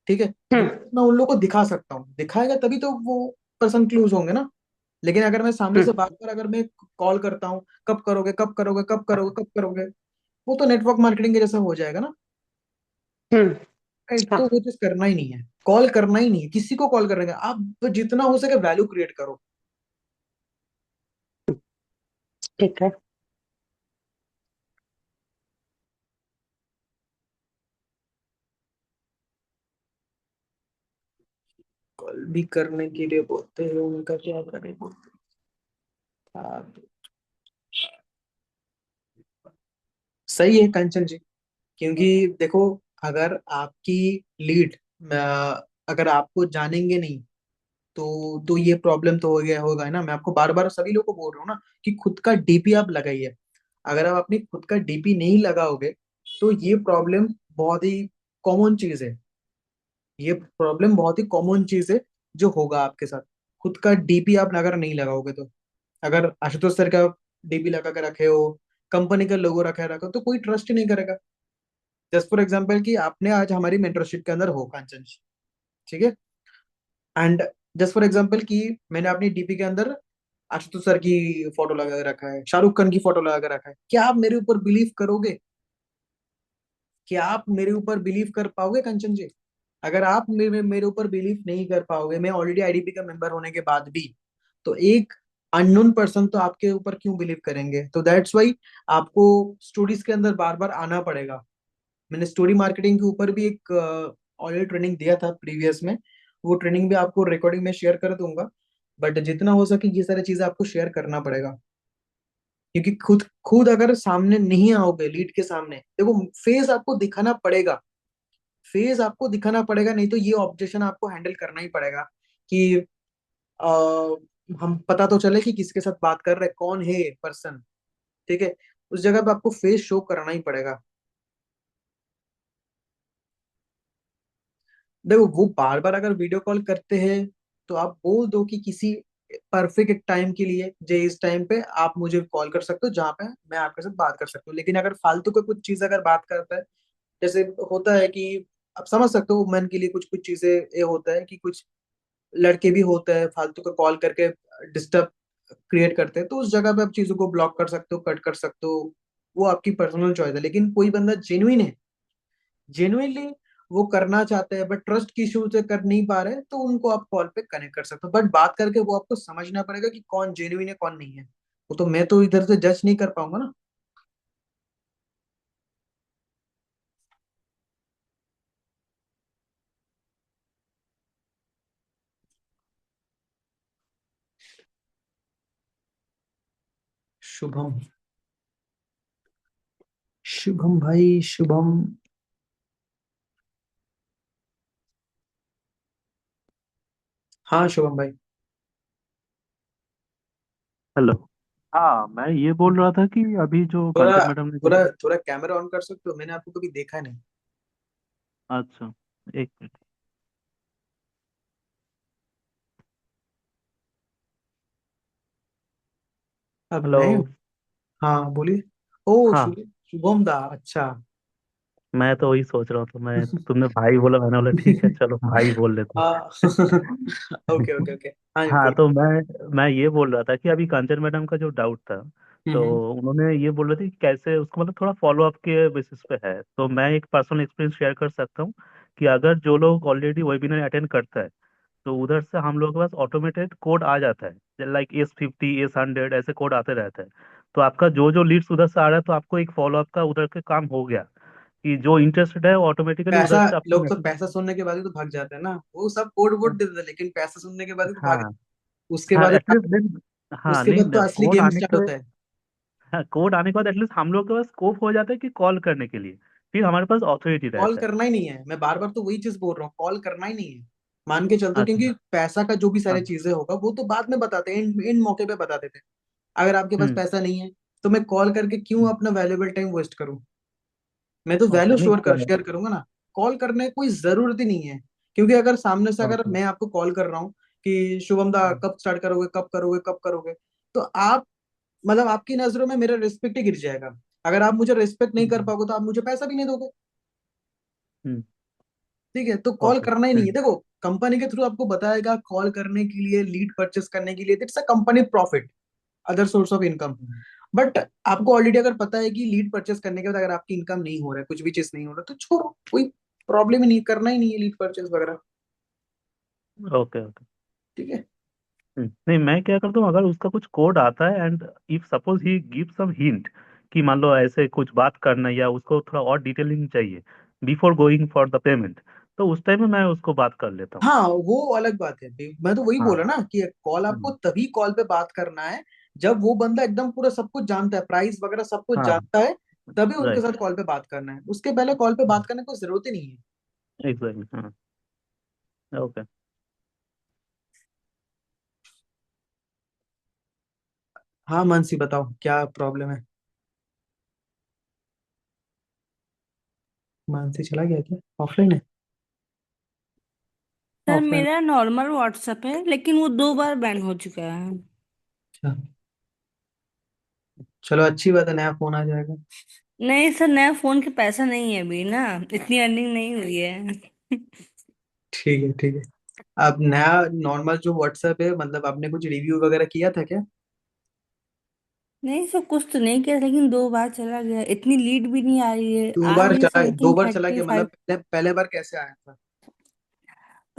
ठीक है, वो हम्म। मैं उन लोगों को दिखा सकता हूँ, दिखाएगा तभी तो वो पर्सन क्लोज होंगे ना। लेकिन अगर मैं सामने से हम्म। बात कर, अगर मैं कॉल करता हूँ कब करोगे कब करोगे कब करोगे कब करोगे, वो तो नेटवर्क मार्केटिंग के जैसा हो जाएगा ना। हम्म। राइट, तो हाँ वो चीज करना ही नहीं है, कॉल करना ही नहीं है, किसी को कॉल करेंगे आप तो जितना हो सके वैल्यू क्रिएट करो। ठीक है। कॉल भी करने के लिए बोलते हैं, उनका क्या करें बोलते हैं। सही है कंचन जी, क्योंकि देखो अगर आपकी लीड अगर आपको जानेंगे नहीं तो ये प्रॉब्लम तो हो गया होगा है ना। मैं आपको बार बार सभी लोगों को बोल रहा हूँ ना कि खुद का डीपी आप लगाइए। अगर आप अपनी खुद का डीपी नहीं लगाओगे तो ये प्रॉब्लम बहुत ही कॉमन चीज है। ये प्रॉब्लम बहुत ही कॉमन चीज है जो होगा आपके साथ। खुद का डीपी आप अगर नहीं लगाओगे तो, अगर आशुतोष सर का डीपी लगा के रखे हो, कंपनी का लोगो रखा तो कोई ट्रस्ट ही नहीं करेगा। जस्ट फॉर एग्जाम्पल कि आपने आज हमारी मेंटरशिप के अंदर हो कांचन जी, ठीक है, एंड जस्ट फॉर एग्जाम्पल कि मैंने अपनी डीपी के अंदर आशुतोष सर की फोटो लगा के रखा है, शाहरुख खान की फोटो लगा के रखा है, क्या आप मेरे ऊपर बिलीव करोगे? क्या आप मेरे ऊपर बिलीव कर पाओगे कंचन जी? अगर आप मेरे मेरे ऊपर बिलीव नहीं कर पाओगे, मैं ऑलरेडी आईडीपी का मेंबर होने के बाद भी, तो एक अननोन पर्सन तो आपके ऊपर क्यों बिलीव करेंगे? तो दैट्स वाई आपको स्टोरीज के अंदर बार बार आना पड़ेगा। मैंने स्टोरी मार्केटिंग के ऊपर भी एक ऑलरेडी ट्रेनिंग दिया था प्रीवियस में, वो ट्रेनिंग भी आपको रिकॉर्डिंग में शेयर कर दूंगा। बट जितना हो सके ये सारी चीजें आपको शेयर करना पड़ेगा, क्योंकि खुद खुद अगर सामने नहीं आओगे लीड के सामने, देखो फेस आपको दिखाना पड़ेगा, फेस आपको दिखाना पड़ेगा, नहीं तो ये ऑब्जेक्शन आपको हैंडल करना ही पड़ेगा कि आ, हम पता तो चले कि किसके साथ बात कर रहे, कौन है पर्सन, ठीक है, उस जगह पे आपको फेस शो करना ही पड़ेगा। देखो वो बार बार अगर वीडियो कॉल करते हैं तो आप बोल दो कि किसी परफेक्ट एक टाइम के लिए, जे इस टाइम पे आप मुझे कॉल कर सकते हो जहाँ पे मैं आपके साथ बात कर सकता हूँ। लेकिन अगर फालतू का कुछ चीज अगर बात करता है, जैसे होता है कि आप समझ सकते हो वुमेन के लिए कुछ कुछ चीजें ये होता है कि कुछ लड़के भी होते हैं फालतू का कॉल करके डिस्टर्ब क्रिएट करते हैं, तो उस जगह पे आप चीजों को ब्लॉक कर सकते हो, कट कर सकते हो, वो आपकी पर्सनल चॉइस है। लेकिन कोई बंदा जेन्युइन है, जेन्युइनली वो करना चाहते हैं बट ट्रस्ट की इशू से कर नहीं पा रहे, तो उनको आप कॉल पे कनेक्ट कर सकते हो। बट बात करके वो आपको समझना पड़ेगा कि कौन जेन्युइन है कौन नहीं है, वो तो मैं तो इधर से जज नहीं कर पाऊंगा ना। शुभम, शुभम भाई शुभम। हाँ शुभम भाई। हेलो। हाँ, मैं ये बोल रहा था कि अभी जो थोड़ा कंचन मैडम ने जो। थोड़ा थोड़ा कैमरा ऑन कर सकते हो? मैंने आपको कभी देखा नहीं। अच्छा, एक मिनट। अब हेलो। मैं, हाँ बोलिए। ओ हाँ, शुभम दा, अच्छा। मैं तो वही सोच रहा था। मैं तुमने भाई बोला, मैंने बोला ठीक है चलो भाई बोल लेते हाँ हैं। ओके ओके ओके, हाँ हाँ, बोलिए। तो मैं ये बोल रहा था कि अभी कांचन मैडम का जो डाउट था, तो हम्म। उन्होंने ये बोल रहे थे कि कैसे उसको मतलब थोड़ा फॉलो अप के बेसिस पे है। तो मैं एक पर्सनल एक्सपीरियंस शेयर कर सकता हूँ कि अगर जो लोग ऑलरेडी वेबिनार अटेंड करता है, तो उधर से हम लोग के पास ऑटोमेटेड कोड आ जाता है, लाइक S50 S100 ऐसे कोड आते रहते हैं। तो आपका जो जो लीड्स उधर से आ रहा है, तो आपको एक फॉलो अप का उधर के काम हो गया कि जो इंटरेस्टेड है वो ऑटोमेटिकली पैसा, उधर से आपको लोग तो मैसेज। पैसा सुनने के बाद ही तो भाग जाते हैं ना, वो सब कोड वोड दे देते हैं, लेकिन पैसा सुनने के बाद ही तो भागे। हाँ उसके हाँ, बाद एटलीस्ट देन। हाँ उसके बाद नहीं, तो असली कोड गेम आने स्टार्ट के, होता है। हाँ, कोड आने के बाद एटलीस्ट हम लोग के पास स्कोप हो जाता है कि कॉल करने के लिए, फिर हमारे पास ऑथोरिटी कॉल रहता है। करना ही नहीं है, मैं बार बार तो वही चीज बोल रहा हूँ, कॉल करना ही नहीं है। मान के चलते हो, क्योंकि अच्छा। पैसा का जो भी सारी हाँ। चीजें होगा वो तो बाद में बताते हैं, इन मौके पे बता देते हैं। अगर आपके पास हम्म। पैसा नहीं है तो मैं कॉल करके क्यों अपना वैल्यूएबल टाइम वेस्ट करूं? मैं तो ओके, वैल्यू नहीं शेयर करूंगा ना। कॉल करने की कोई जरूरत ही नहीं है, क्योंकि अगर सामने से अगर ओके। मैं आपको कॉल कर रहा हूँ कि शुभम दा कब स्टार्ट करोगे, कब करोगे, कब करोगे, तो आप मतलब आपकी नजरों में मेरा रिस्पेक्ट ही गिर जाएगा। अगर आप मुझे रिस्पेक्ट नहीं कर हम्म। पाओगे तो आप मुझे पैसा भी नहीं दोगे। हम्म। ठीक है, तो कॉल ओके। करना ही नहीं है। देखो कंपनी के थ्रू आपको बताएगा कॉल करने के लिए, लीड परचेस करने के लिए, it's a company profit, other source of income. But आपको ऑलरेडी अगर पता है कि लीड परचेस करने के बाद अगर आपकी इनकम नहीं हो रहा है, कुछ भी चीज नहीं हो रहा, तो छोड़ो, कोई प्रॉब्लम ही नहीं, करना ही नहीं है लीड परचेज वगैरह। Okay okay. ठीक है। नहीं, मैं क्या करता हूँ, अगर उसका कुछ कोड आता है and if suppose he give some hint कि मान लो ऐसे कुछ बात करना है या उसको थोड़ा और डिटेलिंग चाहिए before going for the payment, तो उस टाइम में मैं उसको बात कर लेता हूँ। हाँ वो अलग बात है। मैं तो वही हाँ। बोला ना कि कॉल आपको हम्म, तभी कॉल पे बात करना है जब वो बंदा एकदम पूरा सब कुछ जानता है, प्राइस वगैरह सब कुछ हाँ। जानता है, तभी उनके राइट। साथ कॉल पे बात करना है। उसके पहले कॉल पे बात करने की कोई जरूरत ही नहीं है। एग्जैक्टली। हाँ। ओके। हाँ मानसी बताओ क्या प्रॉब्लम है। मानसी चला गया क्या, ऑफलाइन है? Sir offline. मेरा नॉर्मल व्हाट्सएप है लेकिन वो 2 बार बैन हो चुका है। अच्छा चलो अच्छी बात है, नया फोन आ जाएगा। नहीं सर, नया फोन के पैसा नहीं है अभी ना, इतनी अर्निंग नहीं हुई है। ठीक है ठीक है। अब नया नॉर्मल जो व्हाट्सएप है, मतलब आपने कुछ रिव्यू वगैरह किया था क्या? नहीं सर, कुछ तो नहीं किया लेकिन 2 बार चला गया, इतनी लीड भी नहीं आ रही है, दो आ बार रही है चला, दो समथिंग बार चला थर्टी गया मतलब फाइव पहले पहले बार कैसे आया था?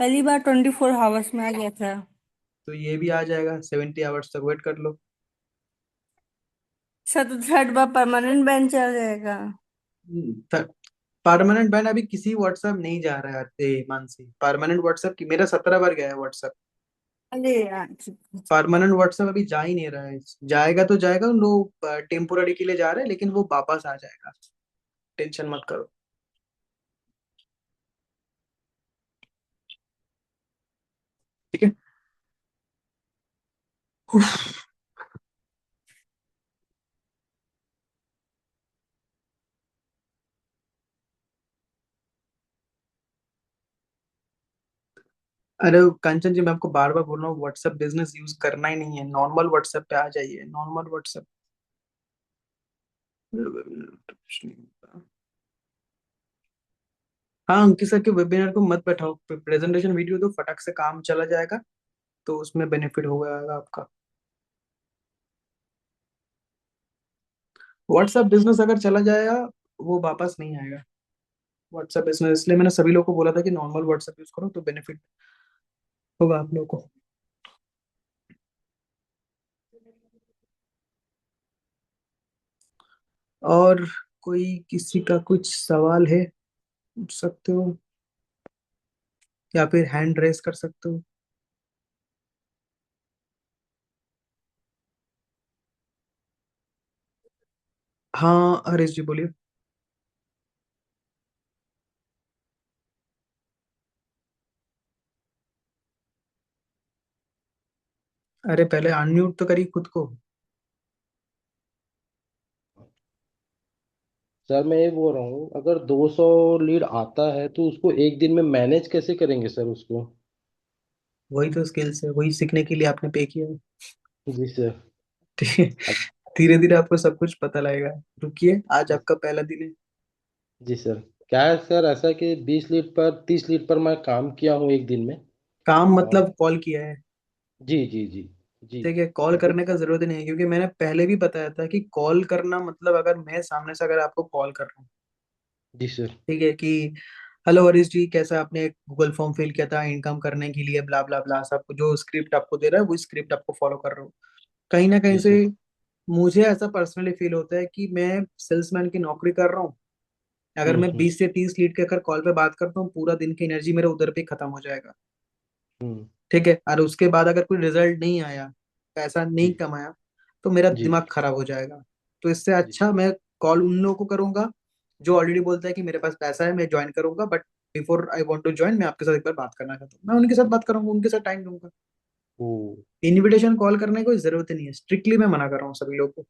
पहली बार 24 आवर्स में आ गया था। तो ये भी आ जाएगा, 70 आवर्स तक वेट कर लो। सर तो थर्ड बार परमानेंट बैन चल जाएगा। परमानेंट बैन अभी किसी व्हाट्सएप नहीं जा रहा है मानसी। परमानेंट व्हाट्सएप की मेरा 17 बार गया है व्हाट्सएप। अरे यार। परमानेंट व्हाट्सएप अभी जा ही नहीं रहा है। जाएगा तो जाएगा, उन लोग टेम्पोररी के लिए जा रहे हैं, लेकिन वो वापस आ जाएगा। टेंशन मत करो। ठीक है। उफ, अरे कंचन जी मैं आपको बार बार बोल रहा हूँ, व्हाट्सएप बिजनेस यूज करना ही नहीं है। नॉर्मल व्हाट्सएप पे आ जाइए, नॉर्मल व्हाट्सएप। हाँ अंकित सर के वेबिनार को मत बैठाओ, प्रेजेंटेशन वीडियो तो फटक से काम चला जाएगा, तो उसमें बेनिफिट हो जाएगा आपका। व्हाट्सएप बिजनेस अगर चला जाएगा, वो वापस नहीं आएगा। व्हाट्सएप बिजनेस, इसलिए मैंने सभी लोगों को बोला था कि नॉर्मल व्हाट्सएप यूज करो तो बेनिफिट होगा आप लोगों को। और कोई किसी का कुछ सवाल है, पूछ सकते हो, या फिर हैंड रेस कर सकते हो। हाँ हरीश जी बोलिए। अरे पहले अनम्यूट तो करिए खुद को। सर मैं ये बोल रहा हूँ, अगर 200 लीड आता है तो उसको एक दिन में मैनेज कैसे करेंगे सर उसको? वही तो स्किल्स है, वही सीखने के लिए आपने पे किया है। जी सर। ठीक है। अब धीरे धीरे आपको सब कुछ पता लगेगा। रुकिए, आज आपका पहला दिन है। जी सर। क्या है सर, ऐसा है कि 20 लीड पर 30 लीड पर मैं काम किया हूँ एक दिन में। काम और मतलब कॉल किया है? जी जी जी जी। ठीक है, कॉल अभी करने का जरूरत ही नहीं है, क्योंकि मैंने पहले भी बताया था कि कॉल करना मतलब, अगर मैं सामने से अगर आपको कॉल कर रहा हूँ, जी सर। ठीक है, कि हेलो हरीश जी कैसा, आपने गूगल फॉर्म फिल किया था इनकम करने के लिए, ब्ला ब्ला ब्ला, सब जो स्क्रिप्ट आपको दे रहा है वो स्क्रिप्ट आपको फॉलो कर रहा हूँ। कहीं ना कहीं जी से सर। मुझे ऐसा पर्सनली फील होता है कि मैं सेल्समैन की नौकरी कर रहा हूँ। अगर मैं हम्म। 20 से 30 लीड के अगर कॉल पे बात करता हूँ, पूरा दिन की एनर्जी मेरा उधर पे ही खत्म हो जाएगा। हम्म। ठीक है, और उसके बाद अगर कोई रिजल्ट नहीं आया, पैसा नहीं जी कमाया, तो मेरा जी दिमाग खराब हो जाएगा। तो इससे जी अच्छा मैं कॉल उन लोगों को करूंगा जो ऑलरेडी बोलता है कि मेरे पास पैसा है, मैं ज्वाइन करूंगा, but before I want to join मैं आपके साथ एक बार बात करना चाहता हूँ, मैं उनके साथ बात करूंगा, उनके साथ टाइम दूंगा। ओ। इनविटेशन कॉल करने की कोई जरूरत ही नहीं है, स्ट्रिक्टली मैं मना कर रहा हूँ सभी लोगों को।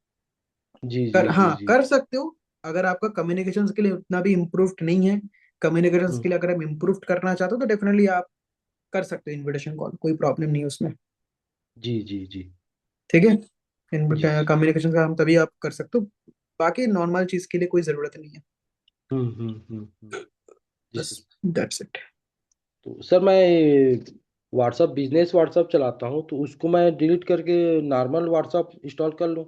जी जी कर, जी हाँ जी। कर सकते हो। अगर आपका कम्युनिकेशन स्किल उतना भी इम्प्रूव्ड नहीं है, कम्युनिकेशन हम्म। स्किल अगर आप इम्प्रूव करना चाहते हो, तो डेफिनेटली आप कर सकते हो इनविटेशन कॉल, कोई प्रॉब्लम नहीं है उसमें। जी जी जी ठीक है। जी। कम्युनिकेशन का हम तभी आप कर सकते हो, बाकी नॉर्मल चीज के लिए कोई जरूरत नहीं है। जी बस सर। That's it. तो सर मैं व्हाट्सअप बिजनेस व्हाट्सअप चलाता हूँ, तो उसको मैं डिलीट करके नॉर्मल व्हाट्सअप इंस्टॉल कर लूँ?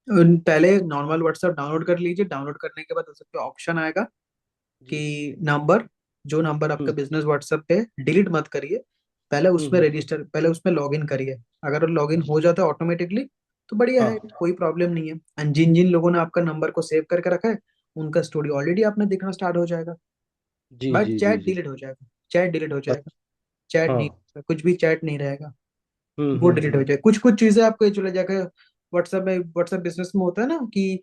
पहले नॉर्मल व्हाट्सएप डाउनलोड कर लीजिए, डाउनलोड करने के बाद उस पे ऑप्शन आएगा, जी। कि नंबर, जो नंबर आपका हम्म बिजनेस व्हाट्सएप पे डिलीट मत करिए, पहले उसमें लॉग इन करिए। अगर लॉग इन जी। हो जाता है ऑटोमेटिकली तो बढ़िया है, हाँ। कोई प्रॉब्लम नहीं है। एंड जिन जिन लोगों ने आपका नंबर को सेव करके रखा है उनका स्टोरी ऑलरेडी आपने देखना स्टार्ट हो जाएगा। जी बट जी जी चैट जी। डिलीट हो जाएगा, चैट डिलीट हो जाएगा, अच्छा। चैट नहीं, हाँ। कुछ भी चैट नहीं रहेगा, वो डिलीट हो जाए। कुछ कुछ चीजें आपको ये चले जाकर व्हाट्सएप बिजनेस में होता है ना कि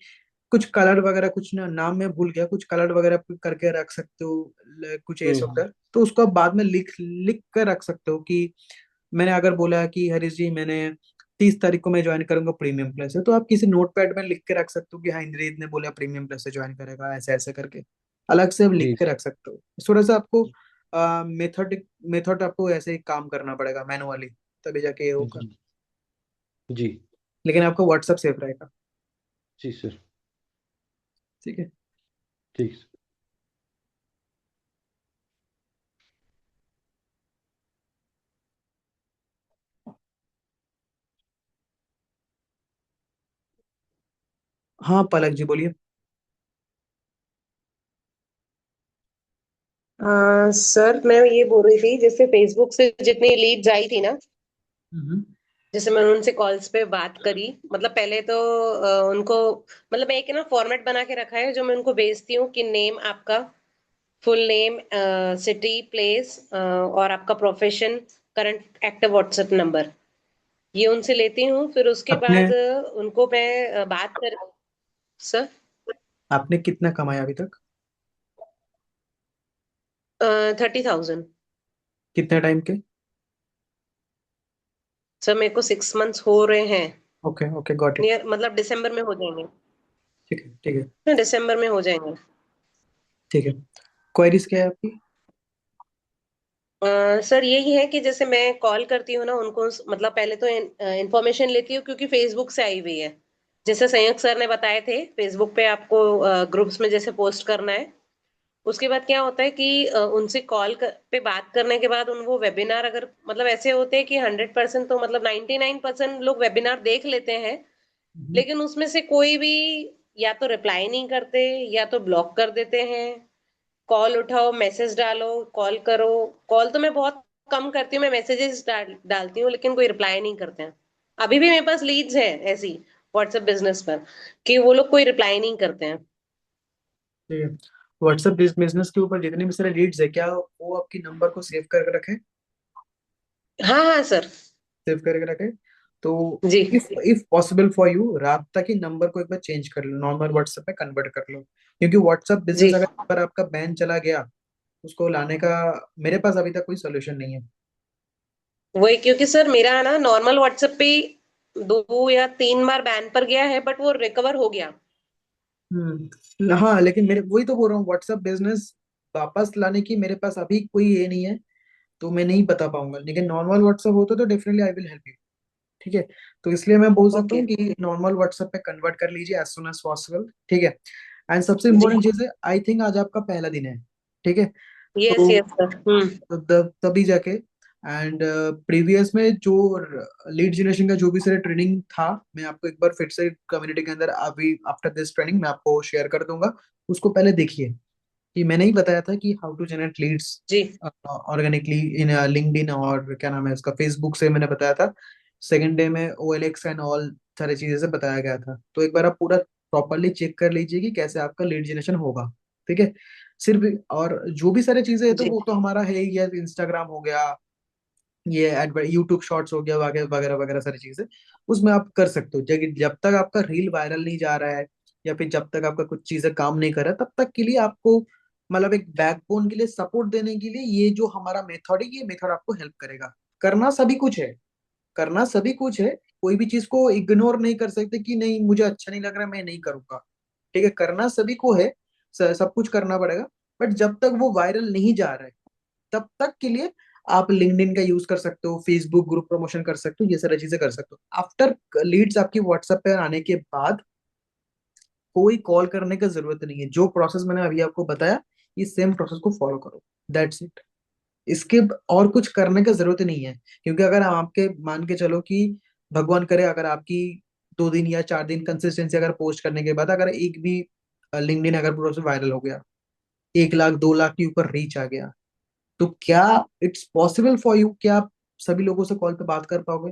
कुछ कलर वगैरह, कुछ ना नाम में भूल गया, कुछ कलर वगैरह करके रख सकते हो, कुछ ऐसा होता हम्म है तो उसको आप बाद में लिख लिख कर रख सकते हो कि मैंने अगर बोला कि हरीश जी मैंने 30 तारीख को मैं ज्वाइन करूंगा प्रीमियम प्लस है, तो आप किसी नोट पैड में लिख के रख सकते हो कि हाँ इंद्रजीत ने बोला प्रीमियम प्लस से ज्वाइन करेगा, ऐसे ऐसे करके अलग से आप लिख जी के रख सकते हो। थोड़ा सा आपको मेथड मेथड आपको ऐसे ही काम करना पड़ेगा मैनुअली, तभी जाके ये होगा। जी जी। लेकिन आपका व्हाट्सएप सेफ रहेगा। जी सर। ठीक है। ठीक सर। हाँ पलक जी बोलिए। सर मैं ये बोल रही थी, जैसे फेसबुक से जितनी लीड्स आई थी ना, हम्म। जैसे मैंने उनसे कॉल्स पे बात करी, मतलब पहले तो उनको, मतलब एक ना फॉर्मेट बना के रखा है जो मैं उनको भेजती हूँ कि नेम आपका, फुल नेम, सिटी, प्लेस, और आपका profession, current active WhatsApp number, ये उनसे लेती हूँ। फिर उसके आपने बाद उनको मैं बात कर। सर आपने कितना कमाया अभी तक? 30,000। कितने टाइम के? सर मेरे को 6 मंथ्स हो रहे हैं, okay okay got it. Near मतलब दिसंबर में हो जाएंगे। ठीक है ठीक है दिसंबर में हो जाएंगे। ठीक है। क्वेरीज क्या है आपकी? सर यही है कि जैसे मैं कॉल करती हूँ ना उनको, मतलब पहले तो इंफॉर्मेशन लेती हूँ क्योंकि फेसबुक से आई हुई है। जैसे संयुक्त सर ने बताए थे, फेसबुक पे आपको ग्रुप्स में जैसे पोस्ट करना है। उसके बाद क्या होता है कि उनसे पे बात करने के बाद वो वेबिनार, अगर मतलब ऐसे होते हैं कि 100% तो मतलब 99% लोग वेबिनार देख लेते हैं, हम्म। लेकिन उसमें से कोई भी या तो रिप्लाई नहीं करते या तो ब्लॉक कर देते हैं। कॉल उठाओ, मैसेज डालो, कॉल करो। कॉल तो मैं बहुत कम करती हूँ, मैं मैसेजेस डालती हूँ, लेकिन कोई रिप्लाई नहीं करते हैं। अभी भी मेरे पास लीड्स है ऐसी व्हाट्सएप बिजनेस पर, कि वो लोग कोई रिप्लाई नहीं करते हैं। ठीक है। व्हाट्सएप बिजनेस के ऊपर जितने भी सारे लीड्स है, क्या वो आपकी नंबर को सेव करके रखे? हाँ हाँ सर। सेव करके रखे तो जी if if possible for you रात तक ही नंबर को एक बार चेंज कर लो, नॉर्मल व्हाट्सएप पे कन्वर्ट कर लो, क्योंकि व्हाट्सएप जी। बिजनेस अगर एक बार आपका बैन चला गया, उसको लाने का मेरे पास अभी तक कोई सोल्यूशन नहीं है। वही, क्योंकि सर मेरा ना नॉर्मल व्हाट्सएप पे 2 या 3 बार बैन पर गया है, बट वो रिकवर हो गया। हाँ लेकिन मेरे वही तो बोल रहा हूँ, व्हाट्सएप बिजनेस वापस लाने की मेरे पास अभी कोई ये नहीं है, तो मैं नहीं बता पाऊंगा। लेकिन नॉर्मल व्हाट्सएप होता तो definitely I will help you. ठीक है। तो इसलिए मैं बोल सकता ओके। हूँ कि नॉर्मल व्हाट्सएप पे कन्वर्ट कर लीजिए एज सुन एज पॉसिबल। ठीक है। एंड सबसे जी। इंपॉर्टेंट चीज है, आई थिंक आज आपका पहला दिन है। ठीक है। यस तो यस सर। तभी जाके एंड प्रीवियस में जो लीड जनरेशन का जो भी सारे ट्रेनिंग था, मैं आपको एक बार फिर से कम्युनिटी के अंदर अभी आफ्टर दिस ट्रेनिंग मैं आपको शेयर कर दूंगा। उसको पहले देखिए कि मैंने ही बताया था कि हाउ टू जनरेट लीड्स जी ऑर्गेनिकली इन लिंक्डइन, और क्या नाम है उसका, फेसबुक से मैंने बताया था। सेकेंड डे में OLX एंड ऑल सारी चीजें से बताया गया था, तो एक बार आप पूरा प्रॉपरली चेक कर लीजिए कि कैसे आपका लीड जनरेशन होगा। ठीक है। सिर्फ और जो भी सारी चीजें है तो जी। वो तो हमारा है ही है, इंस्टाग्राम हो गया, ये यूट्यूब शॉर्ट्स हो गया, वगैरह वगैरह वगैरह सारी चीजें उसमें आप कर सकते हो। जब जब तक आपका रील वायरल नहीं जा रहा है या फिर जब तक आपका कुछ चीजें काम नहीं कर रहा, तब तक के लिए आपको मतलब एक बैकबोन के लिए सपोर्ट देने के लिए ये जो हमारा मेथड है, ये मेथड आपको हेल्प करेगा। करना सभी कुछ है, करना सभी कुछ है, कोई भी चीज को इग्नोर नहीं कर सकते कि नहीं मुझे अच्छा नहीं लग रहा मैं नहीं करूंगा। ठीक है, करना सभी को है, सब कुछ करना पड़ेगा। बट जब तक वो वायरल नहीं जा रहा है तब तक के लिए आप लिंक्डइन का यूज कर सकते हो, फेसबुक ग्रुप प्रमोशन कर सकते हो, ये सारी चीजें कर सकते हो। आफ्टर लीड्स आपकी व्हाट्सएप पे आने के बाद कोई कॉल करने का जरूरत नहीं है, जो प्रोसेस मैंने अभी आपको बताया ये सेम प्रोसेस को फॉलो करो, दैट्स इट। इसके और कुछ करने का जरूरत नहीं है, क्योंकि अगर आपके मान के चलो कि भगवान करे अगर आपकी 2 दिन या 4 दिन कंसिस्टेंसी अगर पोस्ट करने के बाद अगर एक भी लिंक्डइन अगर प्रोसेस वायरल हो गया, 1 लाख 2 लाख के ऊपर रीच आ गया, तो क्या इट्स पॉसिबल फॉर यू, क्या आप सभी लोगों से कॉल पे बात कर पाओगे?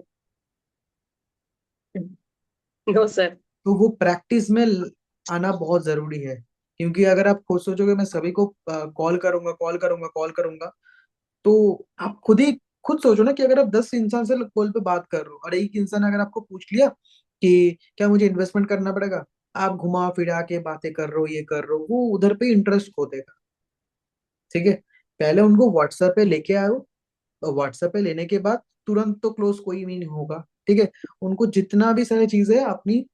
No sir. तो वो प्रैक्टिस में आना बहुत जरूरी है। क्योंकि अगर आप खुद सोचोगे मैं सभी को कॉल करूंगा कॉल करूंगा कॉल करूंगा, तो आप खुद सोचो ना कि अगर आप 10 इंसान से कॉल पे बात कर रहे हो और एक इंसान अगर आपको पूछ लिया कि क्या मुझे इन्वेस्टमेंट करना पड़ेगा, आप घुमा फिरा के बातें कर रहे हो, ये कर रहे हो, वो उधर पे इंटरेस्ट खो देगा। ठीक है, पहले उनको व्हाट्सएप पे लेके आओ, और व्हाट्सएप पे लेने के बाद तुरंत तो क्लोज कोई भी नहीं होगा। ठीक है, उनको जितना भी सारी चीजें अपनी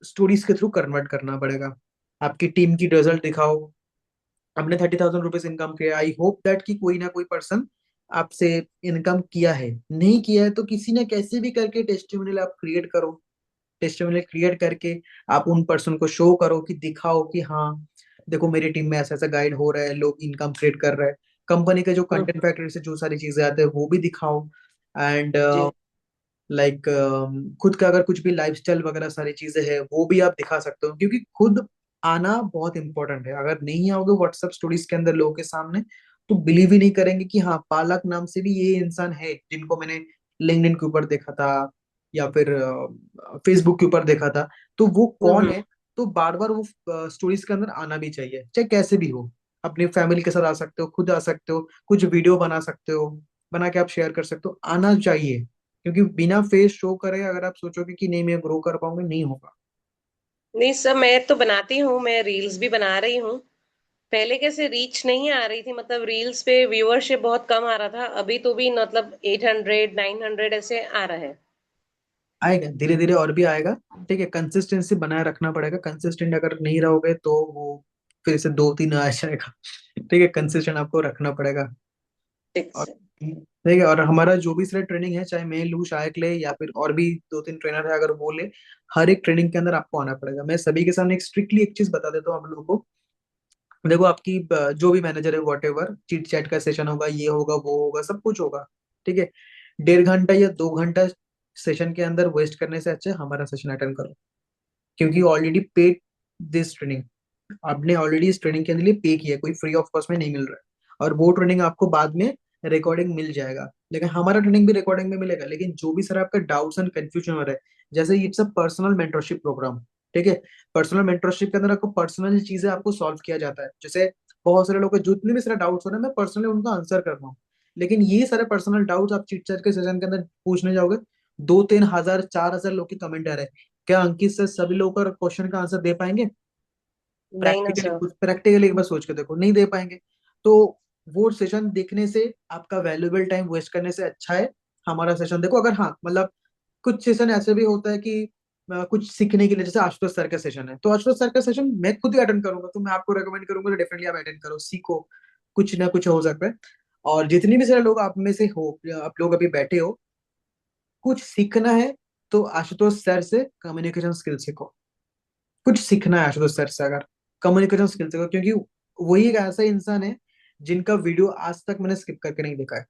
स्टोरीज के थ्रू कन्वर्ट करना पड़ेगा। आपकी टीम की रिजल्ट दिखाओ, आपने 30,000 रुपीज इनकम किया, आई होप दैट कि कोई ना कोई पर्सन आपसे इनकम किया है, नहीं किया है तो किसी ने कैसे भी करके टेस्टिमोनियल आप क्रिएट करो। टेस्टिमोनियल क्रिएट करके आप उन पर्सन को शो करो, कि दिखाओ कि हाँ देखो मेरी टीम में ऐसा ऐसा गाइड हो रहा है, लोग इनकम क्रिएट कर रहे हैं। कंपनी के जो हम्म, कंटेंट फैक्ट्री से जो सारी चीजें आते हैं वो भी दिखाओ। And ji. लाइक खुद का अगर कुछ भी लाइफस्टाइल वगैरह सारी चीजें हैं वो भी आप दिखा सकते हो, क्योंकि खुद आना बहुत इंपॉर्टेंट है। अगर नहीं आओगे व्हाट्सएप स्टोरीज के अंदर लोगों के सामने, तो बिलीव ही नहीं करेंगे कि हाँ पालक नाम से भी ये इंसान है जिनको मैंने लिंक्डइन के ऊपर देखा था या फिर फेसबुक के ऊपर देखा था, तो वो कौन हम्म। है। तो बार बार वो स्टोरीज के अंदर आना भी चाहिए, चाहे कैसे भी हो। अपनी फैमिली के साथ आ सकते हो, खुद आ सकते हो, कुछ वीडियो बना सकते हो, बना के आप शेयर कर सकते हो, आना चाहिए। क्योंकि बिना फेस शो करे अगर आप सोचोगे कि नहीं मैं ग्रो कर पाऊंगा, नहीं होगा। नहीं सर, मैं तो बनाती हूँ, मैं रील्स भी बना रही हूँ। पहले कैसे रीच नहीं आ रही थी, मतलब रील्स पे व्यूअरशिप बहुत कम आ रहा था, अभी तो भी मतलब 800 900 ऐसे आ रहा है। आएगा धीरे धीरे और भी आएगा। ठीक है, कंसिस्टेंसी बनाए रखना पड़ेगा, कंसिस्टेंट अगर नहीं रहोगे तो वो फिर से 2 3 आ जाएगा। ठीक है, कंसिस्टेंट आपको रखना पड़ेगा। ठीक और से। ठीक है, और हमारा जो भी सारा ट्रेनिंग है, चाहे मैं लूँ शायक ले या फिर और भी 2 3 ट्रेनर है, अगर वो ले, हर एक ट्रेनिंग के अंदर आपको आना पड़ेगा। मैं सभी के सामने एक स्ट्रिक्टली एक चीज बता देता हूँ आप लोगों को। देखो आपकी जो भी मैनेजर है, वॉट एवर चिट चैट का सेशन होगा, ये होगा वो होगा, सब कुछ होगा। ठीक है, 1.5 घंटा या 2 घंटा सेशन के अंदर वेस्ट करने से अच्छा है हमारा सेशन अटेंड करो। क्योंकि ऑलरेडी पेड दिस ट्रेनिंग, आपने ऑलरेडी इस ट्रेनिंग के लिए पे किया है, कोई फ्री ऑफ कॉस्ट में नहीं मिल रहा है। और वो ट्रेनिंग आपको बाद में रिकॉर्डिंग मिल जाएगा, लेकिन हमारा ट्रेनिंग भी रिकॉर्डिंग में मिलेगा। लेकिन जो भी सर आपका डाउट्स एंड कंफ्यूजन हो रहा है, जैसे it's a personal mentorship program. ठीक है, पर्सनल मेंटरशिप के अंदर आपको पर्सनल चीजें आपको सॉल्व किया जाता है। जैसे बहुत सारे लोग के जितने भी सारे डाउट्स हो रहे हैं मैं पर्सनली उनका आंसर कर रहा हूँ। लेकिन ये सारे पर्सनल डाउट्स आप चिट चैट के सेशन के अंदर पूछने जाओगे, 2 3 हजार 4 हजार लोग के कमेंट आ रहे हैं, क्या अंकित सर सभी लोग का क्वेश्चन का आंसर दे पाएंगे? नहीं ना प्रैक्टिकली सर। कुछ प्रैक्टिकली एक बार सोच के देखो, नहीं दे पाएंगे। तो वो सेशन देखने से, आपका वैल्यूएबल टाइम वेस्ट करने से अच्छा है हमारा सेशन देखो। अगर हाँ मतलब कुछ सेशन ऐसे भी होता है कि कुछ सीखने के लिए, जैसे आशुतोष सर का सेशन है, तो आशुतोष सर का सेशन मैं खुद ही अटेंड करूंगा, तो मैं आपको रेकमेंड करूंगा तो डेफिनेटली आप अटेंड करो, सीखो, कुछ ना कुछ हो सकता है। और जितनी भी सारे लोग आप में से हो, या आप लोग अभी बैठे हो, कुछ सीखना है तो आशुतोष सर से कम्युनिकेशन स्किल सीखो। कुछ सीखना है आशुतोष सर से अगर, कम्युनिकेशन स्किल सीखो, क्योंकि वही एक ऐसा इंसान है जिनका वीडियो आज तक मैंने स्किप करके नहीं देखा है,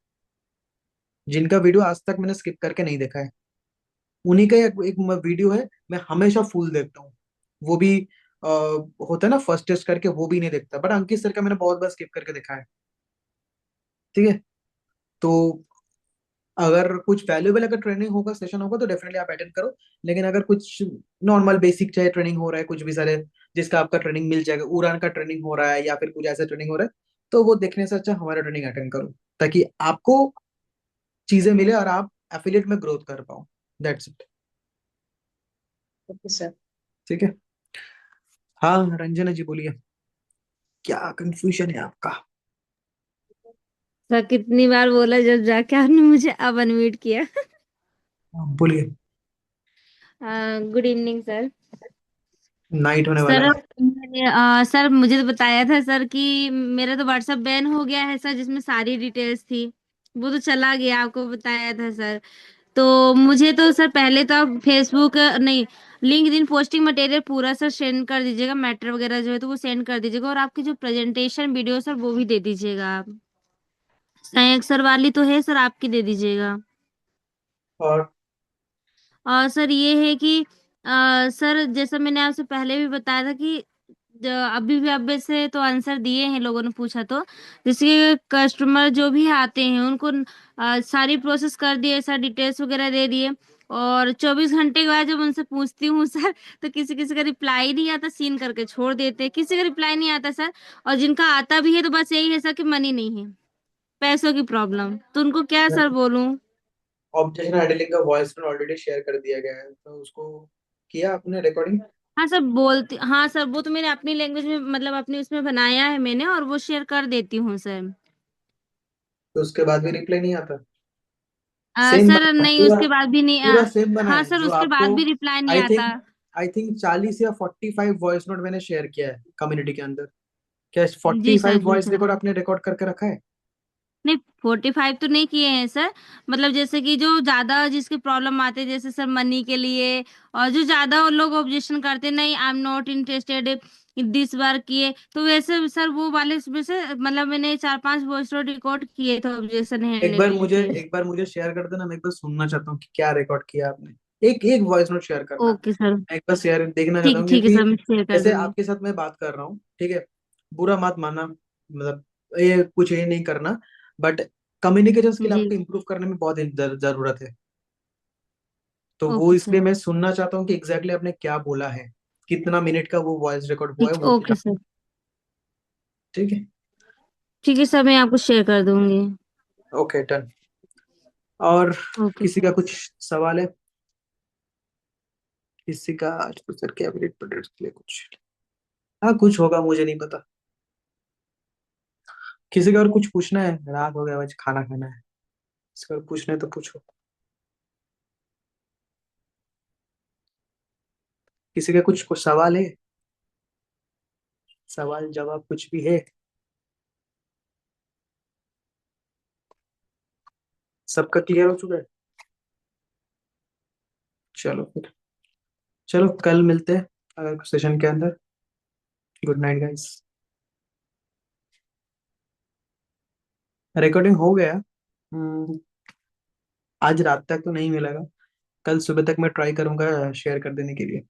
जिनका वीडियो आज तक मैंने स्किप करके नहीं देखा है। उन्हीं का एक वीडियो है मैं हमेशा फुल देखता हूँ, वो भी होता है ना फर्स्ट टेस्ट करके, वो भी नहीं देखता, बट अंकित सर का मैंने बहुत बार स्किप करके देखा है। ठीक है, तो अगर कुछ वैल्यूएबल अगर ट्रेनिंग होगा, सेशन होगा, तो डेफिनेटली आप अटेंड करो। लेकिन अगर कुछ नॉर्मल बेसिक चाहे ट्रेनिंग हो रहा है, कुछ भी सारे जिसका आपका ट्रेनिंग मिल जाएगा, उड़ान का ट्रेनिंग हो रहा है या फिर कुछ ऐसा ट्रेनिंग हो रहा है, तो वो देखने से अच्छा हमारा ट्रेनिंग अटेंड करो, ताकि आपको चीजें मिले और आप एफिलिएट में ग्रोथ कर पाओ। That's it. Okay sir. ठीक है, हाँ रंजना जी बोलिए, क्या कंफ्यूजन है आपका? सर कितनी बार बोला जब जाके आपने मुझे अब अनम्यूट किया। बोलिए। Good evening sir. नाइट होने वाला सर है। सर मुझे तो बताया था सर कि मेरा तो व्हाट्सएप बैन हो गया है सर, जिसमें सारी डिटेल्स थी, वो तो चला गया, आपको बताया था सर। तो मुझे तो सर पहले तो आप फेसबुक नहीं, लिंक्डइन पोस्टिंग मटेरियल पूरा सर सेंड कर दीजिएगा, मैटर वगैरह जो है तो वो सेंड कर दीजिएगा, और आपकी जो प्रेजेंटेशन वीडियो सर वो भी दे दीजिएगा आप। संयक सर वाली तो है सर, आपकी दे दीजिएगा। और और सर ये है कि सर जैसा मैंने आपसे पहले भी बताया था कि अभी भी अब से तो आंसर दिए हैं, लोगों ने पूछा तो। जैसे कस्टमर जो भी आते हैं उनको सारी प्रोसेस कर दिए सर, डिटेल्स वगैरह दे दिए। और 24 घंटे के बाद जब उनसे पूछती हूँ सर, तो किसी किसी का रिप्लाई नहीं आता, सीन करके छोड़ देते, किसी का रिप्लाई नहीं आता सर। और जिनका आता भी है तो बस यही है सर कि मनी नहीं है, पैसों की प्रॉब्लम। तो उनको क्या सर बोलूं? ऑब्जेक्शन हैंडलिंग का वॉइस नोट ऑलरेडी शेयर कर दिया गया है, तो उसको किया आपने रिकॉर्डिंग? हाँ सर, बोलती, हाँ सर, वो तो मैंने अपनी लैंग्वेज में, मतलब अपनी उसमें बनाया है मैंने, और वो शेयर कर देती हूँ सर। तो उसके बाद भी रिप्लाई नहीं आता? सेम सर बना है नहीं, पूरा, उसके बाद भी नहीं पूरा सेम बना हाँ है सर, जो उसके आपको। बाद भी रिप्लाई नहीं आई आता। थिंक आई थिंक 40 या 45 वॉइस नोट मैंने शेयर किया है कम्युनिटी के अंदर। क्या जी 45 सर, जी वॉइस सर। रिकॉर्ड आपने रिकॉर्ड करके रखा है? नहीं, 45 तो नहीं किए हैं सर। मतलब जैसे कि जो ज्यादा जिसकी प्रॉब्लम आते हैं, जैसे सर मनी के लिए, और जो ज्यादा लोग ऑब्जेक्शन करते हैं, नहीं I am not interested this बार किए, तो वैसे सर वो वाले में से मतलब मैंने 4-5 वॉइस रिकॉर्ड किए थे ऑब्जेक्शन हैंडलिंग के। एक बार मुझे शेयर कर देना, मैं एक बार सुनना चाहता हूँ कि क्या रिकॉर्ड किया आपने। एक एक वॉइस नोट शेयर करना। Okay sir. मैं एक बार शेयर देखना चाहता ठीक हूँ ठीक है क्योंकि सर, मैं शेयर कर जैसे दूंगी। आपके साथ मैं बात कर रहा हूँ, ठीक है, बुरा मत मानना, मतलब ये कुछ ये नहीं करना, बट कम्युनिकेशन स्किल जी। आपको इम्प्रूव करने में बहुत जरूरत है। तो वो ओके इसलिए सर। मैं सुनना चाहता हूँ कि एग्जैक्टली आपने क्या बोला है, कितना मिनट का वो वॉइस रिकॉर्ड हुआ है वो भी ओके आप। सर। ठीक है। ठीक है सर, मैं आपको शेयर कर दूंगी। Okay done. और ओके किसी सर। का कुछ सवाल है? किसी का आज तो सर कैबिनेट प्रोडक्ट्स के लिए कुछ, हाँ कुछ होगा, मुझे नहीं पता। किसी का और कुछ पूछना है? रात हो गया, आज खाना खाना है। किसी का और पूछना है तो पूछो। किसी का कुछ सवाल है? सवाल जवाब कुछ भी है? सबका क्लियर हो चुका है? चलो फिर, चलो कल मिलते हैं अगर सेशन के अंदर। Good night guys. रिकॉर्डिंग हो गया। आज रात तक तो नहीं मिलेगा, कल सुबह तक मैं ट्राई करूंगा शेयर कर देने के लिए।